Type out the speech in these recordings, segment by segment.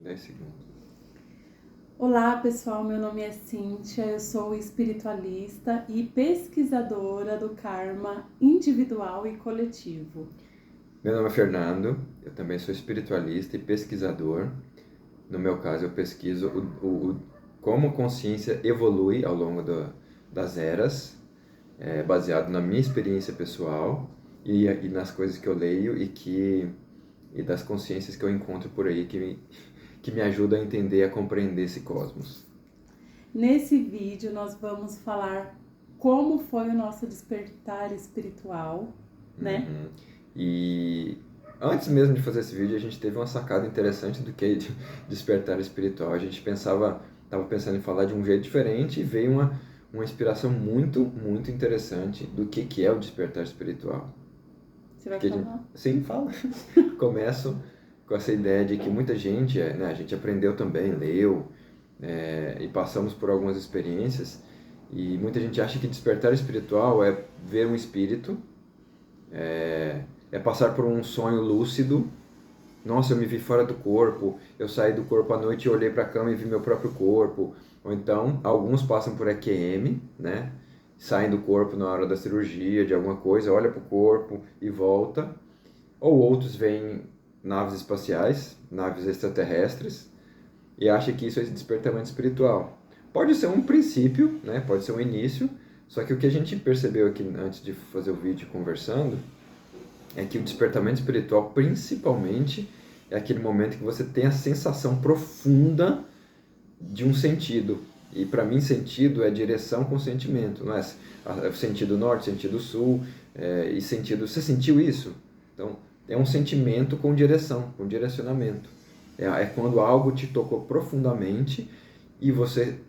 10 segundos. Olá pessoal, meu nome é Cíntia, eu sou espiritualista e pesquisadora do karma individual e coletivo. Meu nome é Fernando, eu também sou espiritualista e pesquisador. No meu caso, eu pesquiso como a consciência evolui ao longo das eras, baseado na minha experiência pessoal e nas coisas que eu leio e das consciências que eu encontro por aí que me ajudam a entender e a compreender esse cosmos. Nesse vídeo nós vamos falar como foi o nosso despertar espiritual, né? E antes mesmo de fazer esse vídeo, a gente teve uma sacada interessante do que é despertar espiritual. A gente estava pensando em falar de um jeito diferente e veio uma inspiração muito, muito interessante do que é o despertar espiritual. Você vai falar? Sim, fala. Começo com essa ideia de que muita gente, né, a gente aprendeu também, leu, e passamos por algumas experiências, e muita gente acha que despertar espiritual é ver um espírito, é passar por um sonho lúcido. Nossa, eu me vi fora do corpo, eu saí do corpo à noite e olhei para a cama e vi meu próprio corpo. Ou então, alguns passam por EQM, né? Saem do corpo na hora da cirurgia, de alguma coisa, olha para o corpo e volta. Ou outros veem naves espaciais, naves extraterrestres, e acham que isso é despertamento espiritual. Pode ser um princípio, né? Pode ser um início, só que o que a gente percebeu aqui antes de fazer o vídeo conversando é que o despertamento espiritual, principalmente, é aquele momento que você tem a sensação profunda de um sentido. E para mim, sentido é direção com sentimento, não é sentido norte, sentido sul, e sentido. Você sentiu isso? Então, é um sentimento com direção, com direcionamento. É quando algo te tocou profundamente e você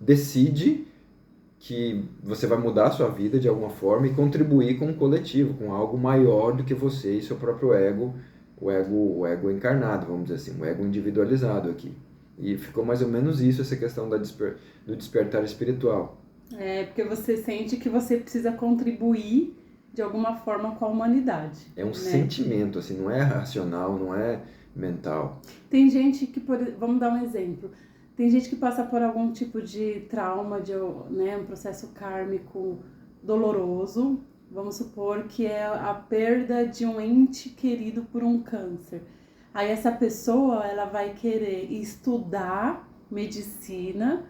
decide que você vai mudar a sua vida de alguma forma e contribuir com o coletivo, com algo maior do que você e seu próprio ego, o ego encarnado, vamos dizer assim, o ego individualizado aqui. E ficou mais ou menos isso, essa questão do despertar espiritual. É porque você sente que você precisa contribuir de alguma forma com a humanidade. É um né? sentimento, assim, não é racional, não é mental. Tem gente que, vamos dar um exemplo, tem gente que passa por algum tipo de trauma, né, um processo kármico doloroso, vamos supor que é a perda de um ente querido por um câncer. Aí essa pessoa, ela vai querer estudar medicina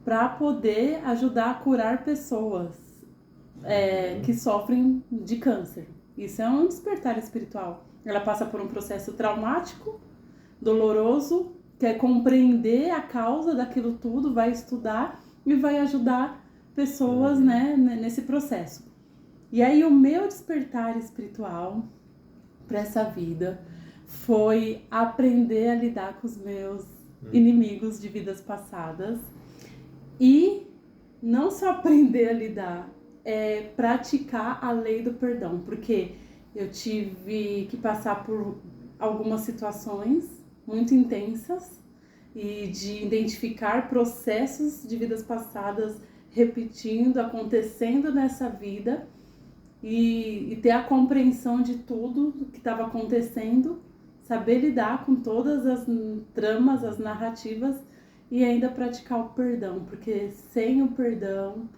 para poder ajudar a curar pessoas que sofrem de câncer. Isso é um despertar espiritual. Ela passa por um processo traumático, doloroso, quer compreender a causa daquilo tudo, vai estudar e vai ajudar pessoas, né, nesse processo. E aí o meu despertar espiritual para essa vida foi aprender a lidar com os meus inimigos de vidas passadas e não só aprender a lidar, praticar a lei do perdão, porque eu tive que passar por algumas situações muito intensas e de identificar processos de vidas passadas repetindo, acontecendo nessa vida e ter a compreensão de tudo que estava acontecendo, saber lidar com todas as tramas, as narrativas e ainda praticar o perdão, porque sem o perdão,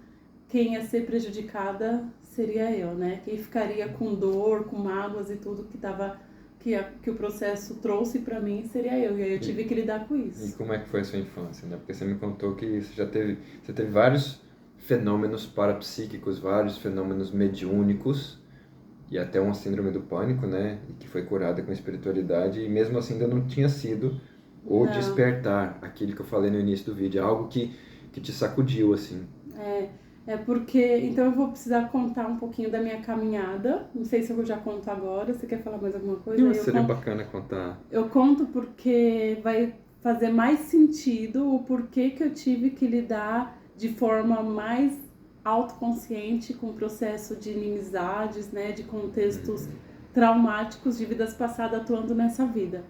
quem ia ser prejudicada seria eu, né? Quem ficaria com dor, com mágoas e tudo que o processo trouxe para mim seria eu. E aí eu tive que lidar com isso. E como é que foi a sua infância, né? Porque você me contou que você teve vários fenômenos parapsíquicos, vários fenômenos mediúnicos e até uma síndrome do pânico, né? E que foi curada com espiritualidade e mesmo assim ainda não tinha sido o despertar, aquilo que eu falei no início do vídeo, algo que te sacudiu, assim. É porque, então eu vou precisar contar um pouquinho da minha caminhada. Não sei se eu já conto agora. Você quer falar mais alguma coisa? Não, seria bacana contar. Eu conto porque vai fazer mais sentido o porquê que eu tive que lidar de forma mais autoconsciente com o processo de inimizades, né, de contextos traumáticos de vidas passadas atuando nessa vida.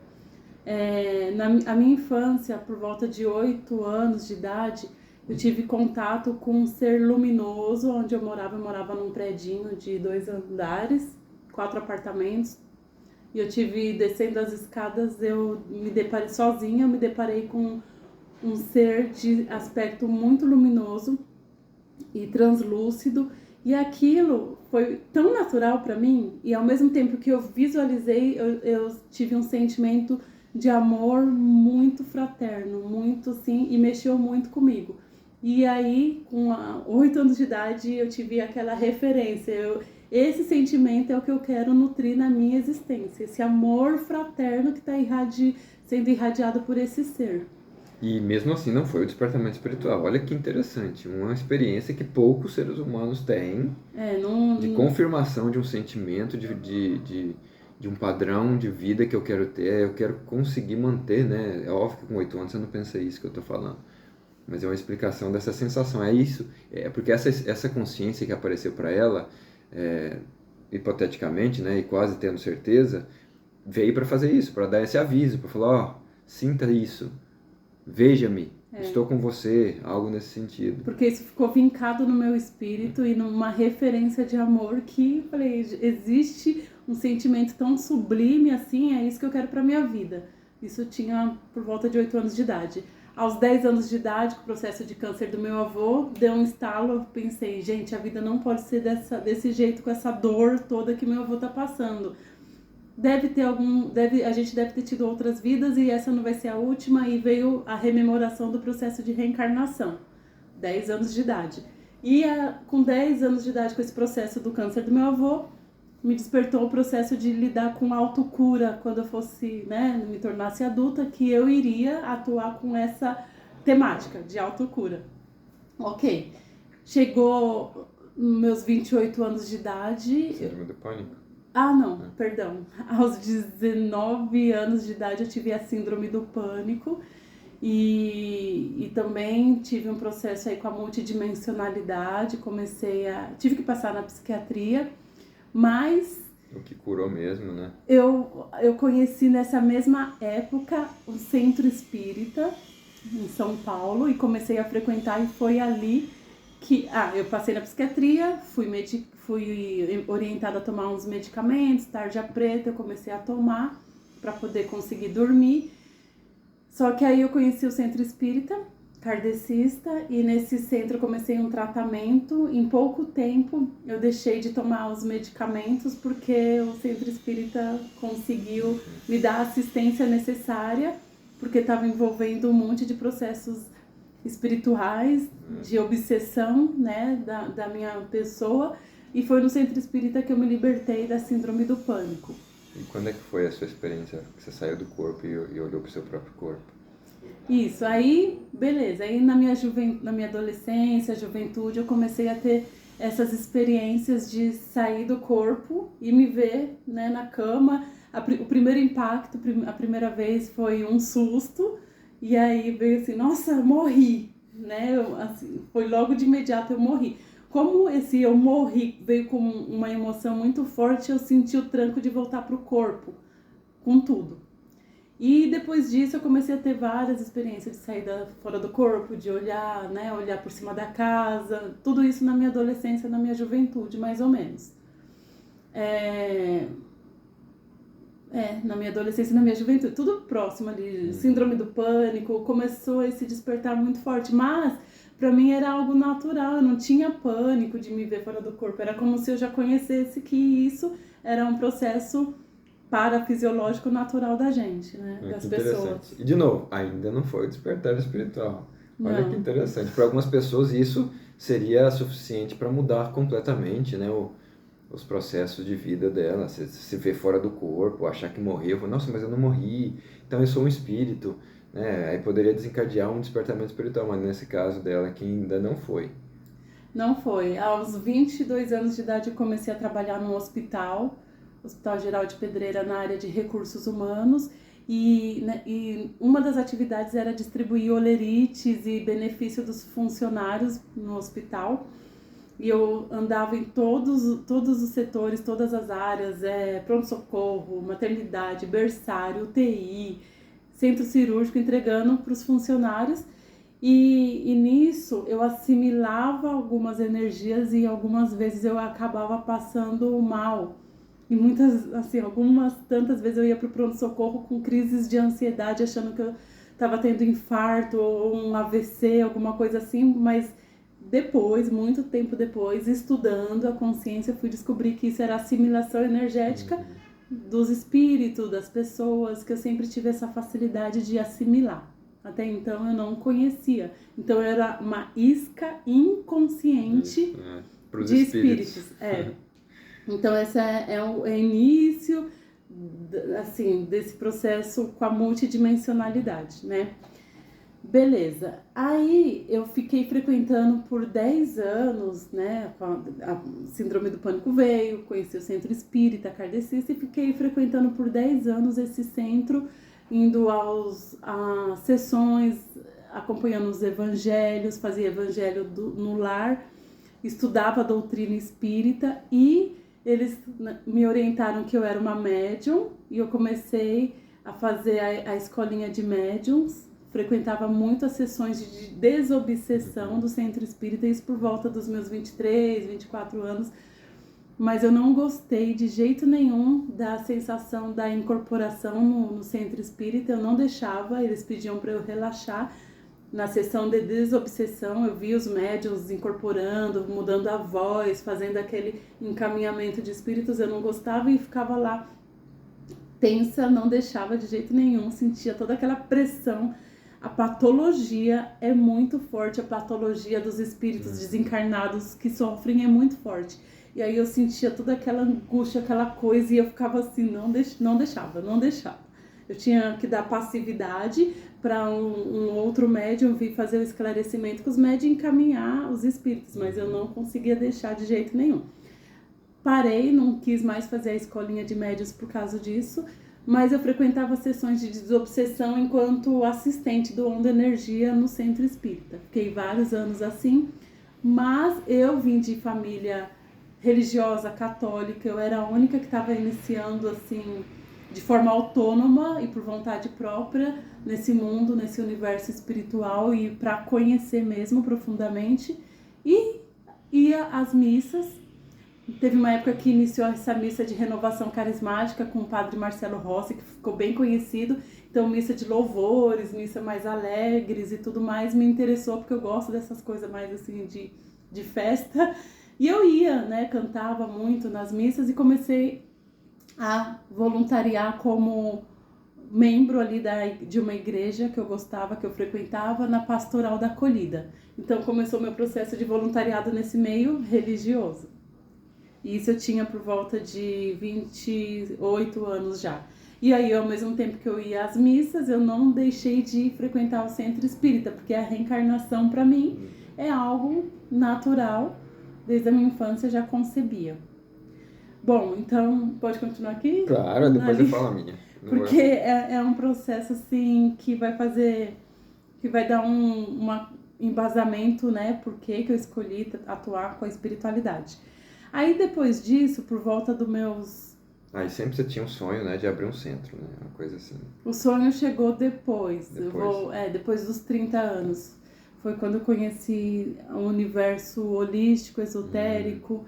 A minha infância, por volta de 8 anos de idade, eu tive contato com um ser luminoso onde eu morava num predinho de 2 andares, 4 apartamentos. e eu tive, descendo as escadas, eu me deparei sozinha, eu me deparei com um ser de aspecto muito luminoso e translúcido, e aquilo foi tão natural para mim, e ao mesmo tempo que eu visualizei, eu tive um sentimento de amor muito fraterno, muito assim, e mexeu muito comigo. E aí, com 8 anos de idade, eu tive aquela referência. Esse sentimento é o que eu quero nutrir na minha existência. Esse amor fraterno que está sendo irradiado por esse ser. E mesmo assim não foi o despertamento espiritual. Olha que interessante, uma experiência que poucos seres humanos têm de confirmação de um sentimento, de um padrão de vida que eu quero ter, eu quero conseguir manter, né? É óbvio que com 8 anos você não pensa isso que eu estou falando, mas é uma explicação dessa sensação. É isso, é porque essa consciência que apareceu para ela, hipoteticamente, né, e quase tendo certeza, veio para fazer isso, para dar esse aviso, para falar, ó, sinta isso. Veja-me, estou com você, algo nesse sentido. Porque isso ficou vincado no meu espírito e numa referência de amor que, falei, existe um sentimento tão sublime assim, é isso que eu quero para minha vida. Isso tinha por volta de 8 anos de idade. Aos 10 anos de idade, com o processo de câncer do meu avô, deu um estalo, eu pensei, gente, a vida não pode ser desse jeito, com essa dor toda que meu avô tá passando. A gente deve ter tido outras vidas e essa não vai ser a última, e veio a rememoração do processo de reencarnação, 10 anos de idade. E com 10 anos de idade, com esse processo do câncer do meu avô, me despertou o processo de lidar com autocura quando eu fosse, né, me tornasse adulta, que eu iria atuar com essa temática de autocura. Ok, chegou meus 28 anos de idade... Síndrome do pânico? Perdão. Aos 19 anos de idade eu tive a síndrome do pânico e também tive um processo aí com a multidimensionalidade, tive que passar na psiquiatria, mas... O que curou mesmo, né? Eu conheci nessa mesma época o Centro Espírita em São Paulo e comecei a frequentar, e foi ali que eu passei na psiquiatria, fui orientada a tomar uns medicamentos, tarja preta, eu comecei a tomar para poder conseguir dormir. Só que aí eu conheci o Centro Espírita kardecista, e nesse centro eu comecei um tratamento. Em pouco tempo eu deixei de tomar os medicamentos porque o Centro Espírita conseguiu me dar a assistência necessária, porque estava envolvendo um monte de processos espirituais, de obsessão, né, da minha pessoa, e foi no Centro Espírita que eu me libertei da síndrome do pânico. E quando é que foi a sua experiência que você saiu do corpo e olhou para o seu próprio corpo? Isso, aí, beleza, aí na minha adolescência, juventude, eu comecei a ter essas experiências de sair do corpo e me ver, né, na cama. O primeiro impacto, a primeira vez, foi um susto. E aí veio assim, nossa, eu morri, né? Foi logo de imediato, eu morri. Como esse eu morri veio com uma emoção muito forte, eu senti o tranco de voltar pro corpo, com tudo. E depois disso eu comecei a ter várias experiências de sair fora do corpo, de olhar, né? Olhar por cima da casa, tudo isso na minha adolescência, na minha juventude, mais ou menos. Na minha adolescência e na minha juventude, tudo próximo ali, síndrome do pânico, começou esse despertar muito forte, mas pra mim era algo natural, eu não tinha pânico de me ver fora do corpo, era como se eu já conhecesse que isso era um processo parafisiológico natural da gente, né, das pessoas. E de novo, ainda não foi o despertar espiritual. Olha Não. que interessante, para algumas pessoas isso seria suficiente para mudar completamente, né, os processos de vida dela, se ver fora do corpo, achar que morreu, nossa, mas eu não morri, então eu sou um espírito, né? Aí poderia desencadear um despertamento espiritual, mas nesse caso dela que ainda não foi. Não foi. Aos 22 anos de idade eu comecei a trabalhar num Hospital Geral de Pedreira, na área de recursos humanos, e uma das atividades era distribuir olerites e benefício dos funcionários no hospital. E eu andava em todos os setores, todas as áreas, pronto-socorro, maternidade, berçário, UTI, centro cirúrgico, entregando para os funcionários. E nisso eu assimilava algumas energias e algumas vezes eu acabava passando mal. E muitas, assim, algumas tantas vezes eu ia pro pronto-socorro com crises de ansiedade, achando que eu estava tendo infarto ou um AVC, alguma coisa assim, mas depois, muito tempo depois, estudando a consciência, eu fui descobrir que isso era assimilação energética dos espíritos, das pessoas, que eu sempre tive essa facilidade de assimilar. Até então eu não conhecia. Então eu era uma isca inconsciente Pros de espíritos. espíritos. Então esse é o início assim, desse processo com a multidimensionalidade, né? Beleza. Aí eu fiquei frequentando por 10 anos, né? A síndrome do pânico veio, conheci o centro espírita kardecista e fiquei frequentando por 10 anos esse centro, indo às sessões, acompanhando os evangelhos, fazia evangelho no lar, estudava a doutrina espírita e eles me orientaram que eu era uma médium e eu comecei a fazer a escolinha de médiums. Frequentava muito as sessões de desobsessão do centro espírita, isso por volta dos meus 23, 24 anos, mas eu não gostei de jeito nenhum da sensação da incorporação no centro espírita, eu não deixava, eles pediam para eu relaxar. Na sessão de desobsessão, eu vi os médiuns incorporando, mudando a voz, fazendo aquele encaminhamento de espíritos, eu não gostava e ficava lá tensa, não deixava de jeito nenhum, sentia toda aquela pressão. A patologia é muito forte, a patologia dos espíritos desencarnados que sofrem é muito forte. E aí eu sentia toda aquela angústia, aquela coisa, e eu ficava assim, não deixava. Eu tinha que dar passividade para um outro médium vir fazer o esclarecimento com os médiums e encaminhar os espíritos, mas eu não conseguia deixar de jeito nenhum. Parei, não quis mais fazer a escolinha de médiuns por causa disso, mas eu frequentava sessões de desobsessão enquanto assistente do Onda Energia no Centro Espírita. Fiquei vários anos assim, mas eu vim de família religiosa, católica, eu era a única que estava iniciando assim, de forma autônoma e por vontade própria, nesse mundo, nesse universo espiritual e para conhecer mesmo profundamente. E ia às missas. Teve uma época que iniciou essa missa de renovação carismática com o padre Marcelo Rossi, que ficou bem conhecido. Então, missa de louvores, missa mais alegres e tudo mais, me interessou, porque eu gosto dessas coisas mais assim de festa. E eu ia, né, cantava muito nas missas e comecei a voluntariar como membro ali de uma igreja que eu gostava, que eu frequentava, na Pastoral da Acolhida. Então, começou meu processo de voluntariado nesse meio religioso. E isso eu tinha por volta de 28 anos já. E aí, ao mesmo tempo que eu ia às missas, eu não deixei de frequentar o centro espírita, porque a reencarnação, para mim, é algo natural. Desde a minha infância eu já concebia. Bom, então, pode continuar aqui? Claro, depois eu falo a minha. Porque é um processo, assim, que vai dar um embasamento, né? Por que eu escolhi atuar com a espiritualidade. Aí depois disso, por volta dos meus... Aí sempre você tinha um sonho, né, de abrir um centro, né, uma coisa assim. O sonho chegou depois. Depois dos 30 anos. Foi quando eu conheci o universo holístico, esotérico.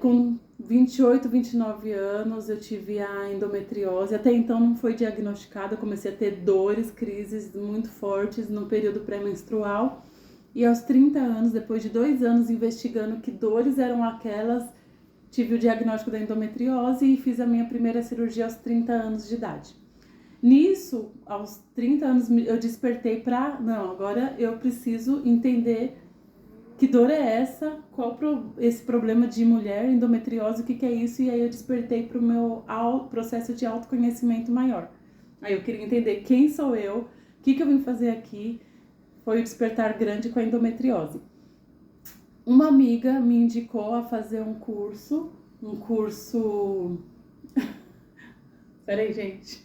Com 28, 29 anos eu tive a endometriose. Até então não foi diagnosticada, eu comecei a ter dores, crises muito fortes no período pré-menstrual. E aos 30 anos, depois de 2 anos investigando que dores eram aquelas, tive o diagnóstico da endometriose e fiz a minha primeira cirurgia aos 30 anos de idade. Nisso, aos 30 anos, eu despertei não, agora eu preciso entender que dor é essa, qual esse problema de mulher, endometriose, o que é isso, e aí eu despertei para o meu processo de autoconhecimento maior. Aí eu queria entender quem sou eu, o que eu vim fazer aqui. Foi o despertar grande com a endometriose. Uma amiga me indicou a fazer um curso... Peraí, gente.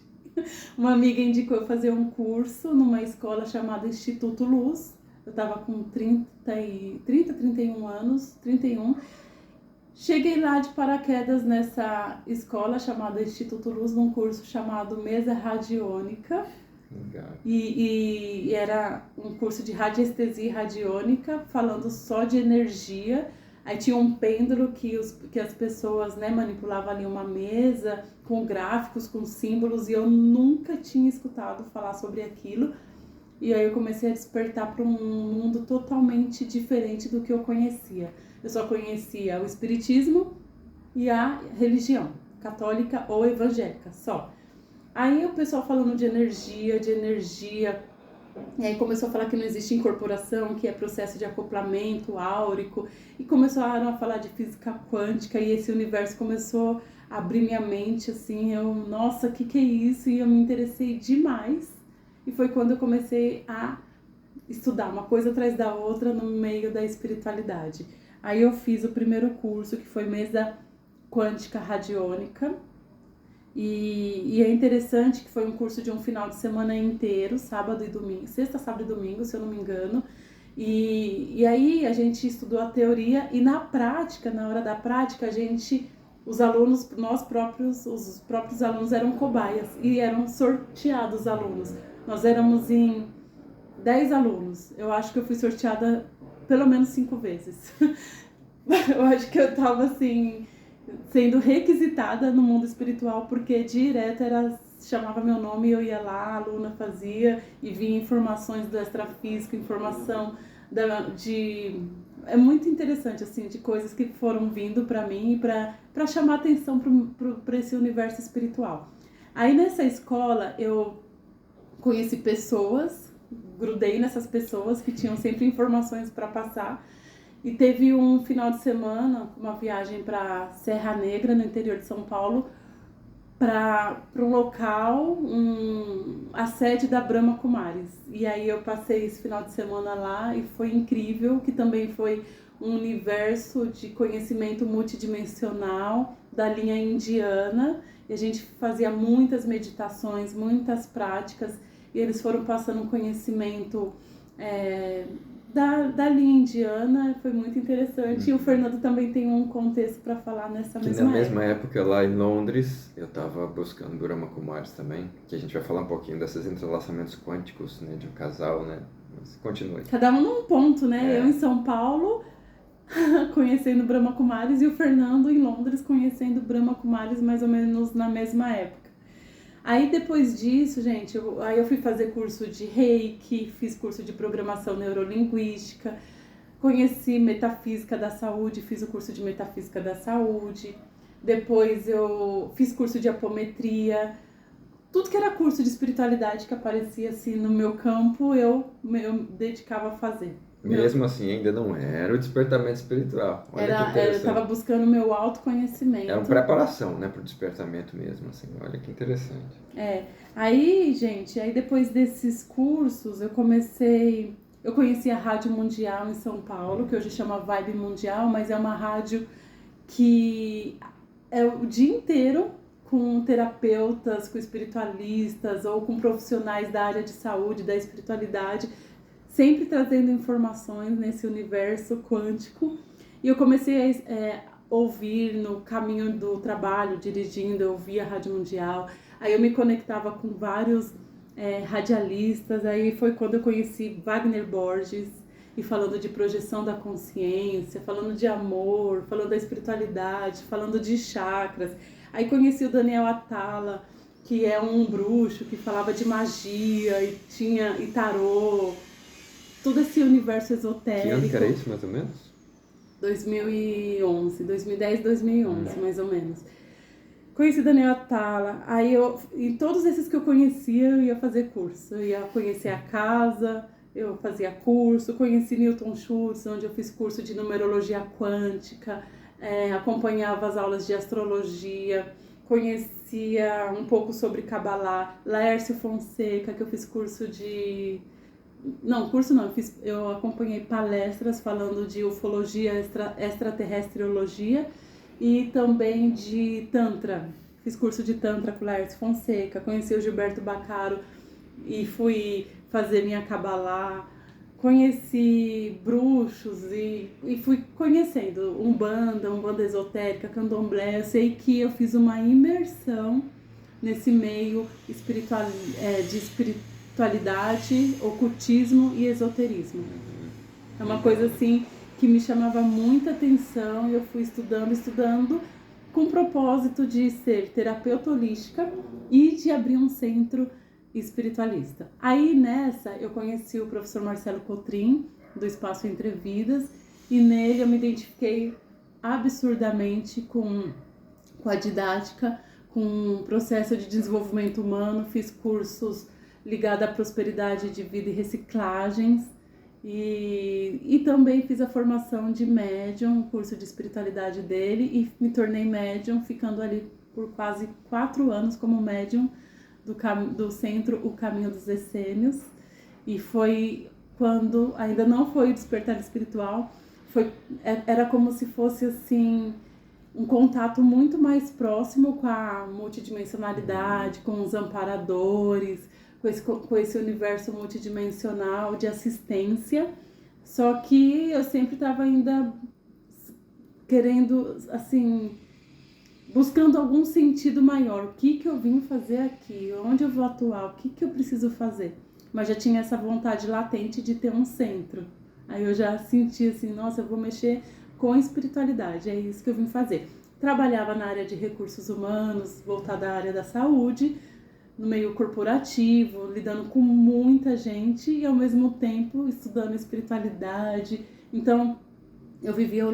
Uma amiga indicou eu fazer um curso numa escola chamada Instituto Luz. Eu tava com 31 anos, 31. Cheguei lá de paraquedas nessa escola chamada Instituto Luz, num curso chamado Mesa Radiônica. E era um curso de radiestesia radiônica, falando só de energia. Aí tinha um pêndulo que as pessoas, né, manipulavam ali uma mesa com gráficos, com símbolos, e eu nunca tinha escutado falar sobre aquilo. E aí eu comecei a despertar para um mundo totalmente diferente do que eu conhecia. Eu só conhecia o espiritismo e a religião, católica ou evangélica, só. Aí o pessoal falando de energia, e aí começou a falar que não existe incorporação, que é processo de acoplamento áurico, e começaram a falar de física quântica, e esse universo começou a abrir minha mente, assim, nossa, o que é isso? E eu me interessei demais, e foi quando eu comecei a estudar uma coisa atrás da outra no meio da espiritualidade. Aí eu fiz o primeiro curso, que foi mesa quântica radiônica, e é interessante que foi um curso de um final de semana inteiro, sábado e domingo, sexta, sábado e domingo, se eu não me engano. E aí a gente estudou a teoria e na prática, na hora da prática, os alunos, os próprios alunos eram cobaias e eram sorteados alunos. Nós éramos em 10 alunos. Eu acho que eu fui sorteada pelo menos 5 vezes. Eu acho que eu tava assim, sendo requisitada no mundo espiritual, porque direto chamava meu nome e eu ia lá, a aluna fazia e vinha informações do extrafísico, informação é muito interessante, assim, de coisas que foram vindo para mim para chamar atenção para esse universo espiritual. Aí nessa escola eu conheci pessoas, grudei nessas pessoas que tinham sempre informações para passar. E teve um final de semana, uma viagem para Serra Negra, no interior de São Paulo, para um local, a sede da Brahma Kumaris. E aí eu passei esse final de semana lá e foi incrível, que também foi um universo de conhecimento multidimensional da linha indiana. E a gente fazia muitas meditações, muitas práticas, e eles foram passando um conhecimento da linha indiana, foi muito interessante. E o Fernando também tem um contexto para falar nessa mesma época. Na mesma época, lá em Londres, eu estava buscando Brahma Kumaris também, que a gente vai falar um pouquinho desses entrelaçamentos quânticos, né, de um casal, né? Mas continue. Cada um num ponto, né? Eu em São Paulo, conhecendo Brahma Kumaris, e o Fernando em Londres, conhecendo Brahma Kumaris mais ou menos na mesma época. Aí depois disso, gente, eu fui fazer curso de Reiki, fiz curso de programação neurolinguística, conheci metafísica da saúde, fiz o curso de metafísica da saúde, depois eu fiz curso de apometria, tudo que era curso de espiritualidade que aparecia assim no meu campo, eu dedicava a fazer. Mesmo assim, ainda não era o despertamento espiritual. Olha que eu estava buscando o meu autoconhecimento. Era uma preparação, né, para o despertamento mesmo, assim. Olha que interessante. Aí, gente, depois desses cursos, eu conheci a Rádio Mundial em São Paulo, que hoje chama Vibe Mundial, mas é uma rádio que é o dia inteiro com terapeutas, com espiritualistas ou com profissionais da área de saúde, da espiritualidade, sempre trazendo informações nesse universo quântico. E eu comecei a ouvir no caminho do trabalho, dirigindo, eu ouvia a Rádio Mundial. Aí eu me conectava com vários radialistas. Aí foi quando eu conheci Wagner Borges, e falando de projeção da consciência, falando de amor, falando da espiritualidade, falando de chakras. Aí conheci o Daniel Atala, que é um bruxo que falava de magia e tarô, todo esse universo esotérico. Que ano que era isso, mais ou menos? 2010, 2011, mais ou menos. Conheci Daniel Atala, aí em todos esses que eu conhecia, eu ia fazer curso. Eu ia conhecer a casa, eu fazia curso, conheci Newton Schultz, onde eu fiz curso de numerologia quântica, acompanhava as aulas de astrologia, conhecia um pouco sobre Kabbalah, Laércio Fonseca, que eu fiz curso de... Não, curso não, eu acompanhei palestras falando de ufologia, extraterrestreologia e também de Tantra. Fiz curso de Tantra com o Laércio Fonseca, conheci o Gilberto Baccaro e fui fazer minha Kabbalah, conheci bruxos e fui conhecendo Umbanda esotérica, Candomblé. Eu sei que eu fiz uma imersão nesse meio de espiritualidade, ocultismo e esoterismo. É uma coisa assim que me chamava muita atenção e eu fui estudando, com o propósito de ser terapeuta holística e de abrir um centro espiritualista. Aí nessa eu conheci o professor Marcelo Cotrim, do Espaço Entre Vidas, e nele eu me identifiquei absurdamente com a didática, com o processo de desenvolvimento humano, fiz cursos ligados à prosperidade de vida e reciclagens, e também fiz a formação de médium, o curso de espiritualidade dele, e me tornei médium, ficando ali por quase 4 anos como médium do centro O Caminho dos Essênios. E foi quando ainda não foi o despertar espiritual, era como se fosse assim um contato muito mais próximo com a multidimensionalidade, com os amparadores, com esse universo multidimensional de assistência. Só que eu sempre estava ainda querendo, assim, buscando algum sentido maior. O que eu vim fazer aqui? Onde eu vou atuar? O que eu preciso fazer? Mas já tinha essa vontade latente de ter um centro. Aí eu já senti assim, nossa, eu vou mexer com espiritualidade, é isso que eu vim fazer. Trabalhava na área de recursos humanos, voltada à área da saúde, no meio corporativo, lidando com muita gente e ao mesmo tempo estudando espiritualidade. Então eu vivia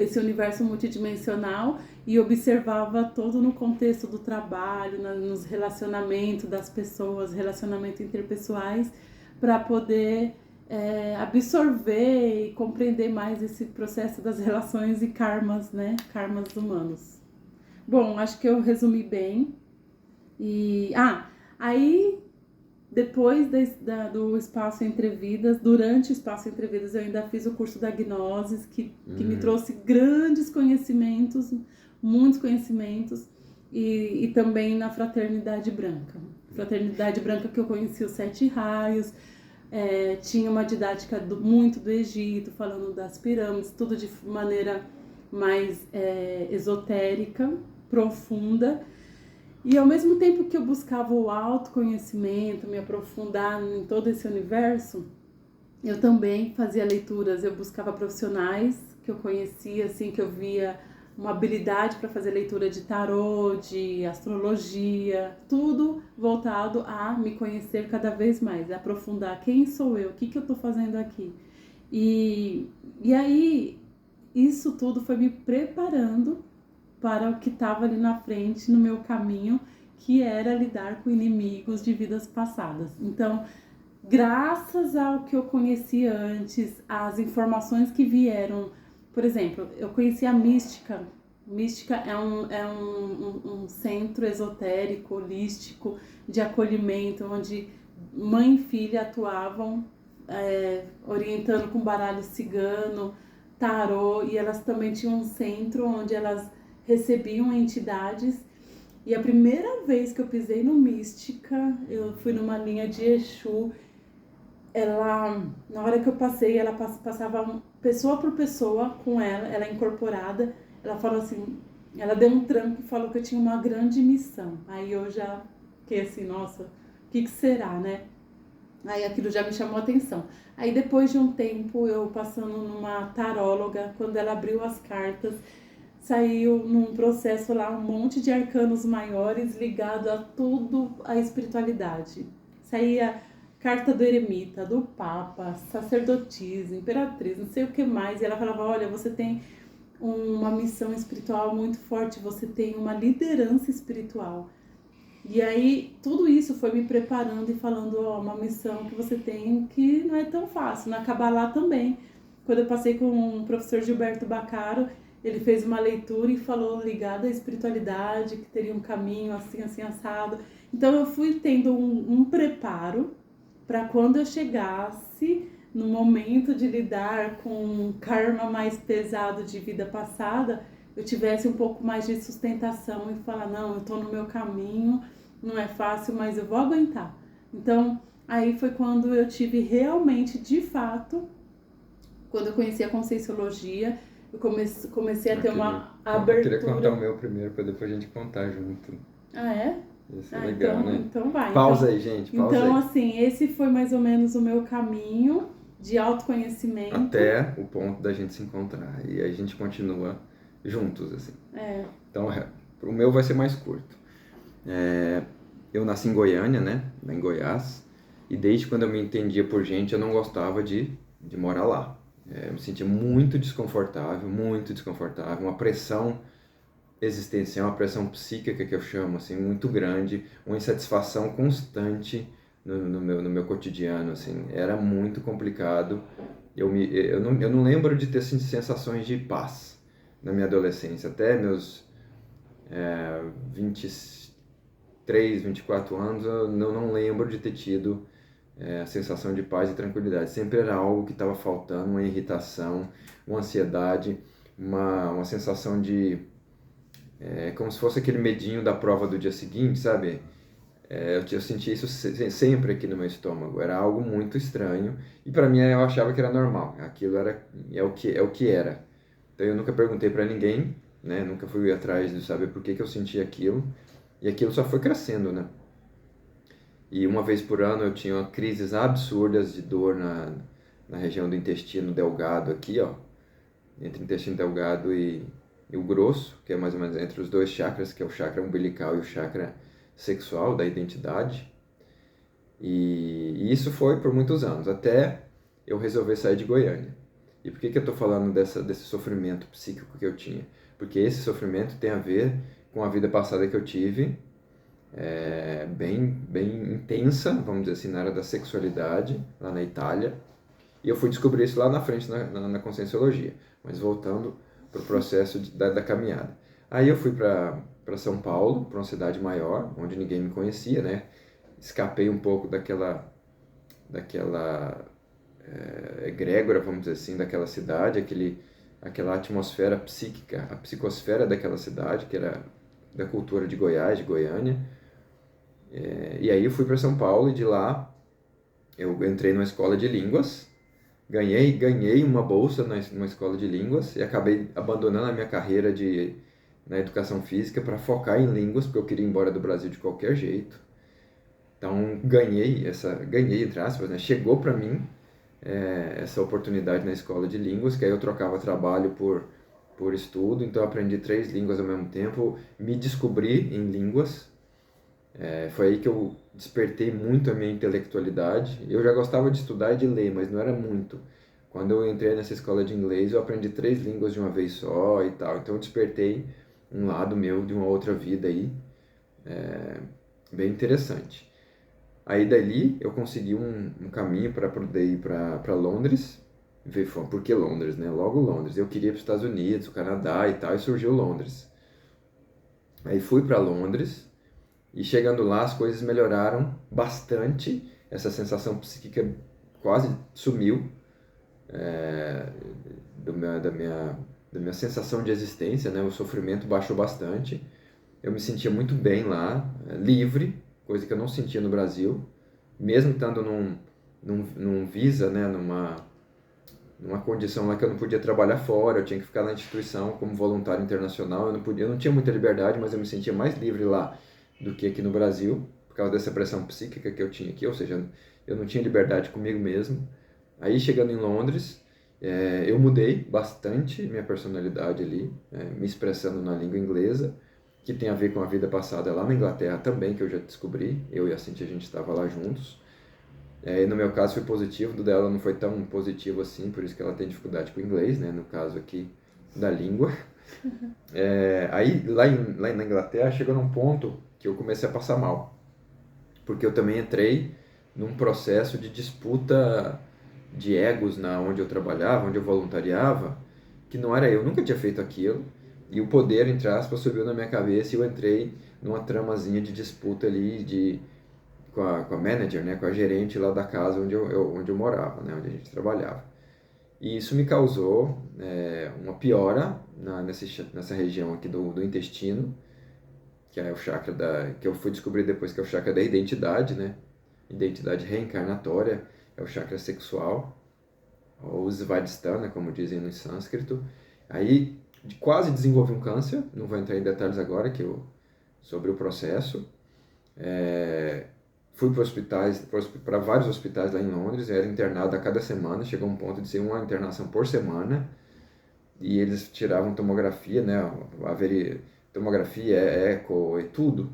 esse universo multidimensional e observava todo no contexto do trabalho, nos relacionamentos das pessoas, relacionamentos interpessoais, para poder absorver e compreender mais esse processo das relações e karmas, né? Karmas humanos. Bom, acho que eu resumi bem. Aí depois do Espaço Entre Vidas, durante o Espaço Entre Vidas, eu ainda fiz o curso da Gnosis, que me trouxe grandes conhecimentos, muitos conhecimentos, e também na Fraternidade Branca. Fraternidade Branca que eu conheci os 7 raios, tinha uma didática muito do Egito, falando das pirâmides, tudo de maneira mais esotérica, profunda. E ao mesmo tempo que eu buscava o autoconhecimento, me aprofundar em todo esse universo, eu também fazia leituras, eu buscava profissionais que eu conhecia, assim, que eu via uma habilidade para fazer leitura de tarô, de astrologia, tudo voltado a me conhecer cada vez mais, a aprofundar quem sou eu, o que eu estou fazendo aqui. E aí, isso tudo foi me preparando para o que estava ali na frente, no meu caminho, que era lidar com inimigos de vidas passadas. Então, graças ao que eu conhecia antes, as informações que vieram, por exemplo, eu conheci a mística. Mística é um centro esotérico, holístico, de acolhimento, onde mãe e filha atuavam, orientando com baralho cigano, tarô, e elas também tinham um centro onde elas recebiam entidades. E a primeira vez que eu pisei no Mística, eu fui numa linha de Exu. Na hora que eu passei, ela passava pessoa por pessoa com ela incorporada. Ela falou assim, ela deu um tranco e falou que eu tinha uma grande missão. Aí eu já fiquei assim, nossa, o que será, né? Aí aquilo já me chamou a atenção. Aí depois de um tempo, eu passando numa taróloga, quando ela abriu as cartas, saiu num processo lá um monte de arcanos maiores ligado a tudo a espiritualidade. Saía carta do eremita, do papa, sacerdotisa, imperatriz, não sei o que mais. E ela falava, olha, você tem uma missão espiritual muito forte, você tem uma liderança espiritual. E aí tudo isso foi me preparando e falando, uma missão que você tem que não é tão fácil. Na Kabbalah também, quando eu passei com o professor Gilberto Baccaro, ele fez uma leitura e falou ligado à espiritualidade, que teria um caminho assim, assim, assado. Então eu fui tendo um preparo para quando eu chegasse no momento de lidar com um karma mais pesado de vida passada, eu tivesse um pouco mais de sustentação e falar, não, eu estou no meu caminho, não é fácil, mas eu vou aguentar. Então, aí foi quando eu tive realmente, de fato, quando eu conheci a Conscienciologia, eu comecei a ter uma abertura. Eu queria contar o meu primeiro, para depois a gente contar junto. Ah, é? Isso é legal, então, né? Então vai. Pausa aí, gente. Pausa então, aí. assim, esse foi mais ou menos o meu caminho. de autoconhecimento. Até o ponto da gente se encontrar. E aí a gente continua juntos, assim. Então, o meu vai ser mais curto. Eu nasci em Goiânia, né? Em Goiás. E desde quando eu me entendia por gente, eu não gostava de morar lá. Eu me sentia muito desconfortável, uma pressão existencial, uma pressão psíquica que eu chamo, assim, muito grande, uma insatisfação constante no meu cotidiano, assim, era muito complicado. Eu não lembro de ter sensações de paz na minha adolescência, até meus 23, 24 anos, eu não lembro de ter tido a sensação de paz e tranquilidade. Sempre era algo que estava faltando, uma irritação, uma ansiedade, uma sensação de... como se fosse aquele medinho da prova do dia seguinte, sabe? Eu sentia isso sempre aqui no meu estômago. Era algo muito estranho. E para mim eu achava que era normal. Aquilo é o que era. Então eu nunca perguntei para ninguém, né? Nunca fui atrás de saber por que eu sentia aquilo. E aquilo só foi crescendo, né? E uma vez por ano eu tinha crises absurdas de dor na região do intestino delgado aqui, ó. Entre o intestino delgado e o grosso, que é mais ou menos entre os dois chakras, que é o chakra umbilical e o chakra sexual da identidade. E isso foi por muitos anos, até eu resolver sair de Goiânia. E por que eu estou falando desse sofrimento psíquico que eu tinha? Porque esse sofrimento tem a ver com a vida passada que eu tive, bem intensa, vamos dizer assim, na área da sexualidade, lá na Itália. E eu fui descobrir isso lá na frente, na Conscienciologia. Mas voltando para o processo da caminhada. Aí eu fui para São Paulo, para uma cidade maior, onde ninguém me conhecia, né? Escapei um pouco daquela egrégora, vamos dizer assim, daquela cidade, aquela atmosfera psíquica, a psicosfera daquela cidade, que era da cultura de Goiás, de Goiânia. E aí eu fui para São Paulo e de lá eu entrei numa escola de línguas, ganhei uma bolsa numa escola de línguas e acabei abandonando a minha carreira na educação física para focar em línguas, porque eu queria ir embora do Brasil de qualquer jeito. Então ganhei, entre aspas, né? Chegou para mim essa oportunidade na escola de línguas, que aí eu trocava trabalho por estudo, então eu aprendi 3 línguas ao mesmo tempo, me descobri em línguas. Foi aí que eu despertei muito a minha intelectualidade. Eu já gostava de estudar e de ler, mas não era muito. Quando eu entrei nessa escola de inglês, eu aprendi 3 línguas de uma vez só e tal. Então eu despertei um lado meu de uma outra vida aí, bem interessante. Aí dali eu consegui um caminho para poder ir para Londres. Por que Londres, né? Logo Londres. Eu queria ir para os Estados Unidos, o Canadá e tal, e surgiu Londres. Aí fui para Londres. E chegando lá, as coisas melhoraram bastante. Essa sensação psíquica quase sumiu da minha sensação de existência, né? O sofrimento baixou bastante. Eu me sentia muito bem lá, livre, coisa que eu não sentia no Brasil. Mesmo estando num visa, né? Numa condição lá que eu não podia trabalhar fora, eu tinha que ficar na instituição como voluntário internacional. Eu não tinha muita liberdade, mas eu me sentia mais livre lá do que aqui no Brasil, por causa dessa pressão psíquica que eu tinha aqui, ou seja, eu não tinha liberdade comigo mesmo. Aí, chegando em Londres, eu mudei bastante minha personalidade ali, me expressando na língua inglesa, que tem a ver com a vida passada lá na Inglaterra também, que eu já descobri, eu e a Cintia, a gente estava lá juntos. E no meu caso foi positivo, do dela não foi tão positivo assim, por isso que ela tem dificuldade com o inglês, né, no caso aqui da língua. Aí, lá na Inglaterra, chegou num ponto que eu comecei a passar mal, porque eu também entrei num processo de disputa de egos onde eu trabalhava, onde eu voluntariava, que não era eu, nunca tinha feito aquilo, e o poder, entre aspas, subiu na minha cabeça e eu entrei numa tramazinha de disputa ali com a manager, né, com a gerente lá da casa onde eu morava, né, onde a gente trabalhava. E isso me causou uma piora nessa região aqui do intestino, que é o chakra que eu fui descobrir depois que é o chakra da identidade, né? Identidade reencarnatória, é o chakra sexual, ou Svadhisthana, como dizem no sânscrito. Aí quase desenvolvi um câncer, não vou entrar em detalhes agora sobre o processo. fui para vários hospitais lá em Londres, eu era internado a cada semana, chegou um ponto de ser uma internação por semana, e eles tiravam tomografia, né, tomografia, eco e tudo,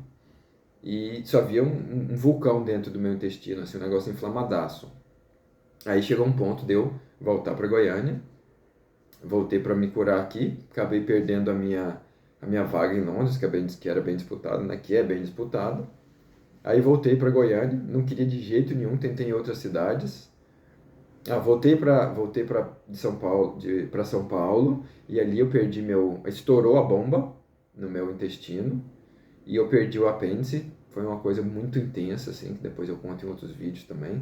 e só havia um vulcão dentro do meu intestino, assim, um negócio inflamadaço. Aí chegou um ponto de eu voltar para Goiânia, voltei para me curar aqui, acabei perdendo a minha vaga em Londres, que era bem disputado, né, que é bem disputado. Aí voltei para Goiânia, não queria de jeito nenhum, tentei em outras cidades. Voltei para São Paulo, para São Paulo, e ali eu perdi estourou a bomba no meu intestino e eu perdi o apêndice. Foi uma coisa muito intensa assim, que depois eu conto em outros vídeos também.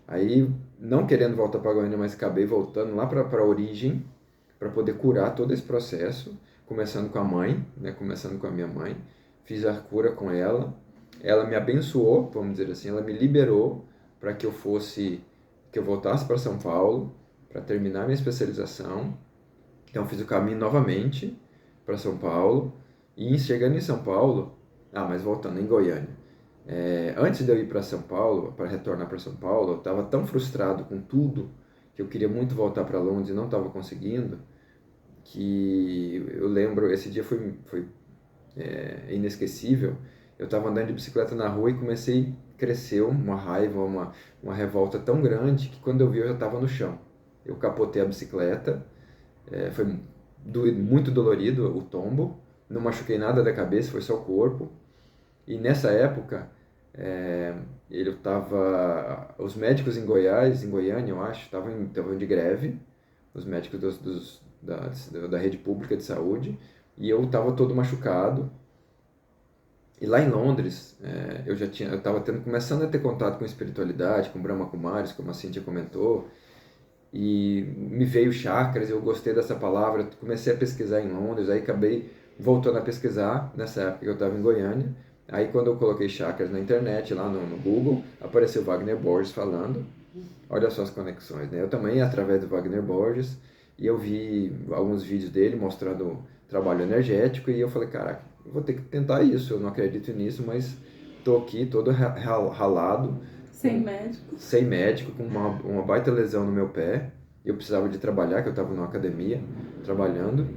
Aí, não querendo voltar para Goiânia, mas acabei voltando lá para a origem para poder curar todo esse processo, começando com a mãe, né, começando com a minha mãe. Fiz a cura com ela. Ela me abençoou, vamos dizer assim, ela me liberou para que eu voltasse para São Paulo, para terminar minha especialização. Então fiz o caminho novamente para São Paulo, e chegando em São Paulo, mas voltando em Goiânia, antes de eu ir para São Paulo, para retornar para São Paulo, eu estava tão frustrado com tudo, que eu queria muito voltar para Londres e não estava conseguindo, que eu lembro, esse dia foi inesquecível. Eu estava andando de bicicleta na rua e cresceu uma raiva, uma revolta tão grande que quando eu vi eu já estava no chão. Eu capotei a bicicleta, foi muito dolorido o tombo, não machuquei nada da cabeça, foi só o corpo. E nessa época, os médicos em Goiás, em Goiânia eu acho, estavam de greve, os médicos da rede pública de saúde, e eu estava todo machucado. E lá em Londres, eu estava começando a ter contato com espiritualidade, com Brahma Kumaris, como a Cíntia comentou, e me veio chakras, eu gostei dessa palavra, comecei a pesquisar em Londres, aí acabei voltando a pesquisar nessa época que eu estava em Goiânia. Aí quando eu coloquei chakras na internet, lá no Google, apareceu Wagner Borges falando. Olha só as conexões, né? Eu também, através do Wagner Borges, e eu vi alguns vídeos dele mostrando trabalho energético, e eu falei, caraca, eu vou ter que tentar isso, eu não acredito nisso, mas tô aqui todo ralado. Sem médico, com uma baita lesão no meu pé, eu precisava de trabalhar, que eu estava numa academia, trabalhando.